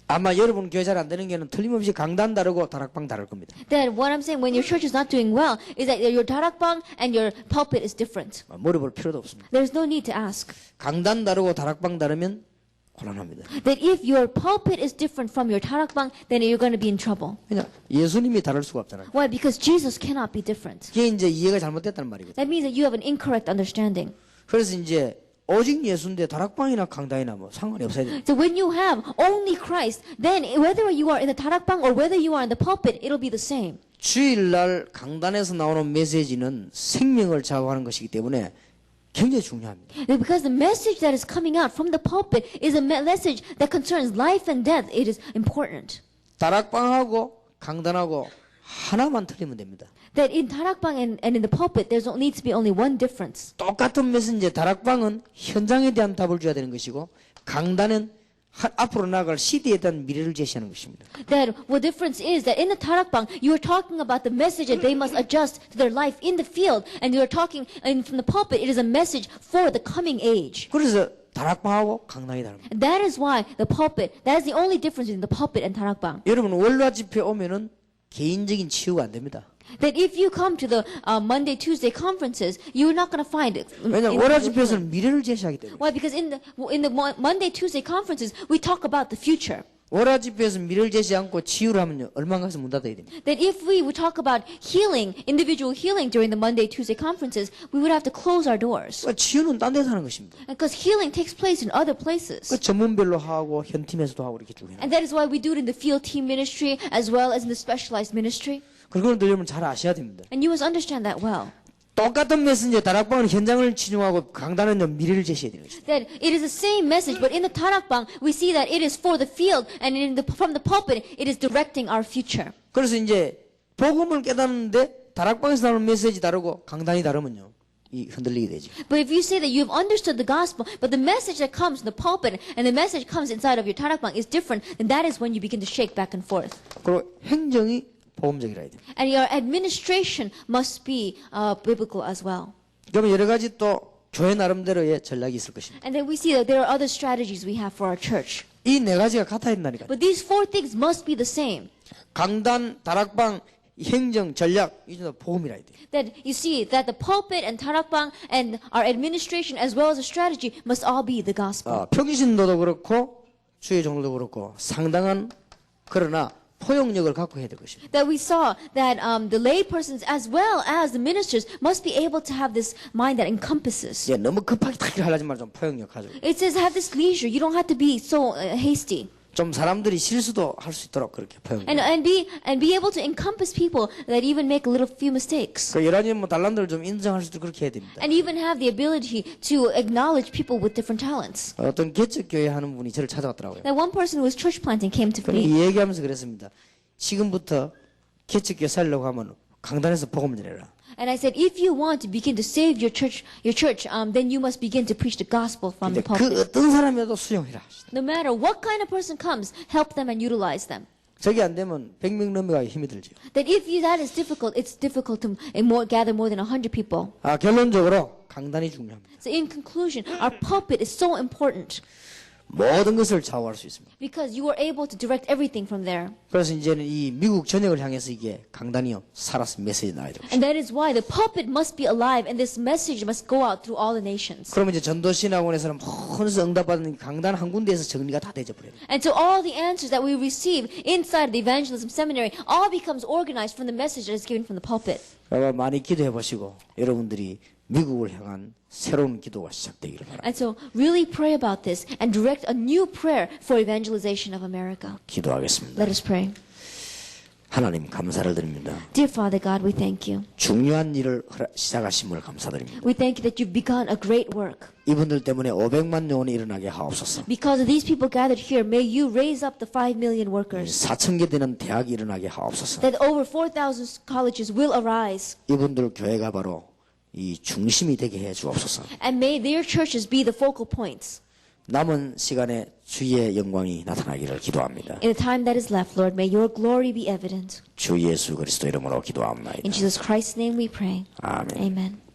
A: 아마 여러분 교회 잘 안 되는 게는 틀림없이 강단 다르고 다락방 다를 겁니다.
B: That what I'm saying when your church is not doing well is that your darakbang and your pulpit is different.
A: 물어볼 필요도 없습니다.
B: There's no need to ask.
A: 강단 다르고 다락방 다르면 곤란합니다.
B: That if your pulpit is different from your darakbang, then you're going to be in trouble.
A: 그냥 예수님이 다를 수가 없잖아요.
B: Why? Because Jesus cannot be different.
A: 그게 이제 이해가 잘못됐다는 말이거든요.
B: That means that you have an incorrect understanding.
A: 그래서 이제 오직 예수인데 다락방이나 강단이나 뭐 상관이 없어야 돼요.
B: So when you have only Christ, then whether you are in the darakbang or whether you are in the pulpit, it'll be the same.
A: 주일날 강단에서 나오는 메시지는 생명을 좌우하는 것이기 때문에 굉장히 중요합니다.
B: Because the message that is coming out from the pulpit is a message that concerns life and death. It is important.
A: 다락방하고 강단하고 하나만 틀리면 됩니다.
B: That in darakbang and in the pulpit, there needs to be only one difference.
A: 똑같은 메시지 다락방은 현장에 대한 답을 줘야 되는 것이고 강단은 앞으로 나아갈 시대에 대한 미래를 제시하는 것입니다.
B: That what difference is that in the darakbang, you are talking about the message that they must adjust to their life in the field, and you are talking, and from the pulpit, it is a message for the coming age.
A: 그래서 다락방하고 강단이 다릅니다.
B: And that is why the pulpit, that is the only difference between the pulpit and darakbang.
A: 여러분 월화 집회 오면은 개인적인 치유가 안 됩니다.
B: That if you come to the Monday, Tuesday conferences, you're not going to find it.
A: 왜냐하면 월화 집회에서는 미래를 제시하기 때문에.
B: Why? Because in the Monday, Tuesday conferences, we talk about the future.
A: 월화 집회에서 미래를 제시 않고 치유를 하면요 얼마나 가서 문 닫아야 됩니다.
B: That if we would talk about healing, individual healing during the Monday, Tuesday conferences, we would have to close our doors.
A: 그러니까 치유는 딴 데서 하는 것입니다.
B: Because healing takes place in other places.
A: 그 전문별로 하고 현팀에서도 하고 이렇게 쭉 해요.
B: And that is why we do it in the field team ministry as well as in the specialized ministry.
A: 그걸 여러분 잘 아셔야 됩니다.
B: And you must understand that well.
A: 똑같은 메시지 다락방은 현장을 치유하고 강단은 미래를 제시해야 되는 것입니다.
B: That it is the same message, but in the darakbang, we see that it is for the field, and from the pulpit, it is directing our future.
A: 그래서 이제 복음을 깨닫는데 다락방에서 나오는 메시지 다르고 강단이 다르면요 이 흔들리게 되죠.
B: But if you say that you have understood the gospel, but the message that comes in the pulpit and the message comes inside of your darakbang is different, then that is when you begin to shake back and forth.
A: 그리고 행정이 복음적이라 해야 됩니다.
B: And your administration must be biblical as well.
A: 그러면 여러 가지 또 교회 나름대로의 전략이 있을 것입니다.
B: And then we see that there are other strategies we have for our church.
A: 이 네 가지가 같아야 된다니까요.
B: But these four things must be the same.
A: 강단, 다락방, 행정, 전략 이게 다 복음이라 해야 돼요.
B: That you see that the pulpit and darakbang and our administration as well as the strategy must all be the gospel.
A: 평신도도 그렇고 주의 종들도 그렇고 상당한 그러나 포용력을 갖고 해야 될 것입니다.
B: That we saw that the lay persons as well as the ministers must be able to have this mind that encompasses.
A: 예, 너무 급하게 다 하려지 말고 좀 포용력 가지고.
B: It says have this leisure. You don't have to be so hasty.
A: 좀 사람들이 실수도 할 수 있도록 그렇게 포용력.
B: And be able to encompass people that even make a little few mistakes.
A: 그 여러 가지 뭐 달란트를 좀 인정할 수도 그렇게 해야 됩니다.
B: And even have the ability to acknowledge people with different talents.
A: 어떤 개척교회 하는 분이 저를 찾아왔더라고요.
B: That one person who was church planting came to
A: 그럼
B: me.
A: 이 얘기하면서 그랬습니다. 지금부터 개척교회 살려고 하면 강단에서 복음을 전해라.
B: And I said, if you want to begin to save your church, then you must begin to preach the gospel from the
A: 그
B: pulpit.
A: 어떤 사람이라도 수용해라.
B: No matter what kind of person comes, help them and utilize them.
A: 저게 안 되면 100명 넘어가기 힘이 들죠.
B: That if that is difficult, it's difficult to gather more than 100 people.
A: 결론적으로 강단이 중요합니다.
B: So in conclusion, our pulpit is so important
A: 모든 것을 좌우할 수 있습니다.
B: because you are able to direct everything from there.
A: 그래서 이제는 이 미국 전역을 향해서 이게 강단이요 살아서 메시지 나와야 되고.
B: And that is why the pulpit must be alive and this message must go out through all the nations.
A: 그러면 이제 전도신학원에서는 모든 응답받는 강단 한 군데에서 정리가 다 되져 버려요.
B: And so all the answers that we receive inside the evangelism seminary all becomes organized from the message that is given from the pulpit.
A: 그러니까 많이 기도해 보시고 여러분들이 미국을 향한 새로운 기도가 시작되기를 바랍니다.
B: And so really pray about this and direct a new prayer for evangelization of America.
A: 기도하겠습니다.
B: Let us pray.
A: 하나님 감사를 드립니다.
B: Dear Father God, we thank you.
A: 중요한 일을 시작하심을 감사드립니다.
B: We thank you that you've begun a great work.
A: 이분들 때문에 500만 영혼이 일어나게 하옵소서.
B: Because of these people gathered here, may you raise up the 5 million workers.
A: 4,000개 되는 대학이 일어나게 하옵소서.
B: That over 4,000 colleges will arise.
A: 이분들 교회가 바로 이 중심이 되게 해 주옵소서.
B: And may their churches be the focal points.
A: 남은 시간에 주의 영광이 나타나기를 기도합니다.
B: In the time that is left, Lord, may your glory be evident.
A: 주 예수 그리스도 이름으로 기도합니다.
B: In Jesus Christ's name we pray.
A: 아멘.
B: Amen.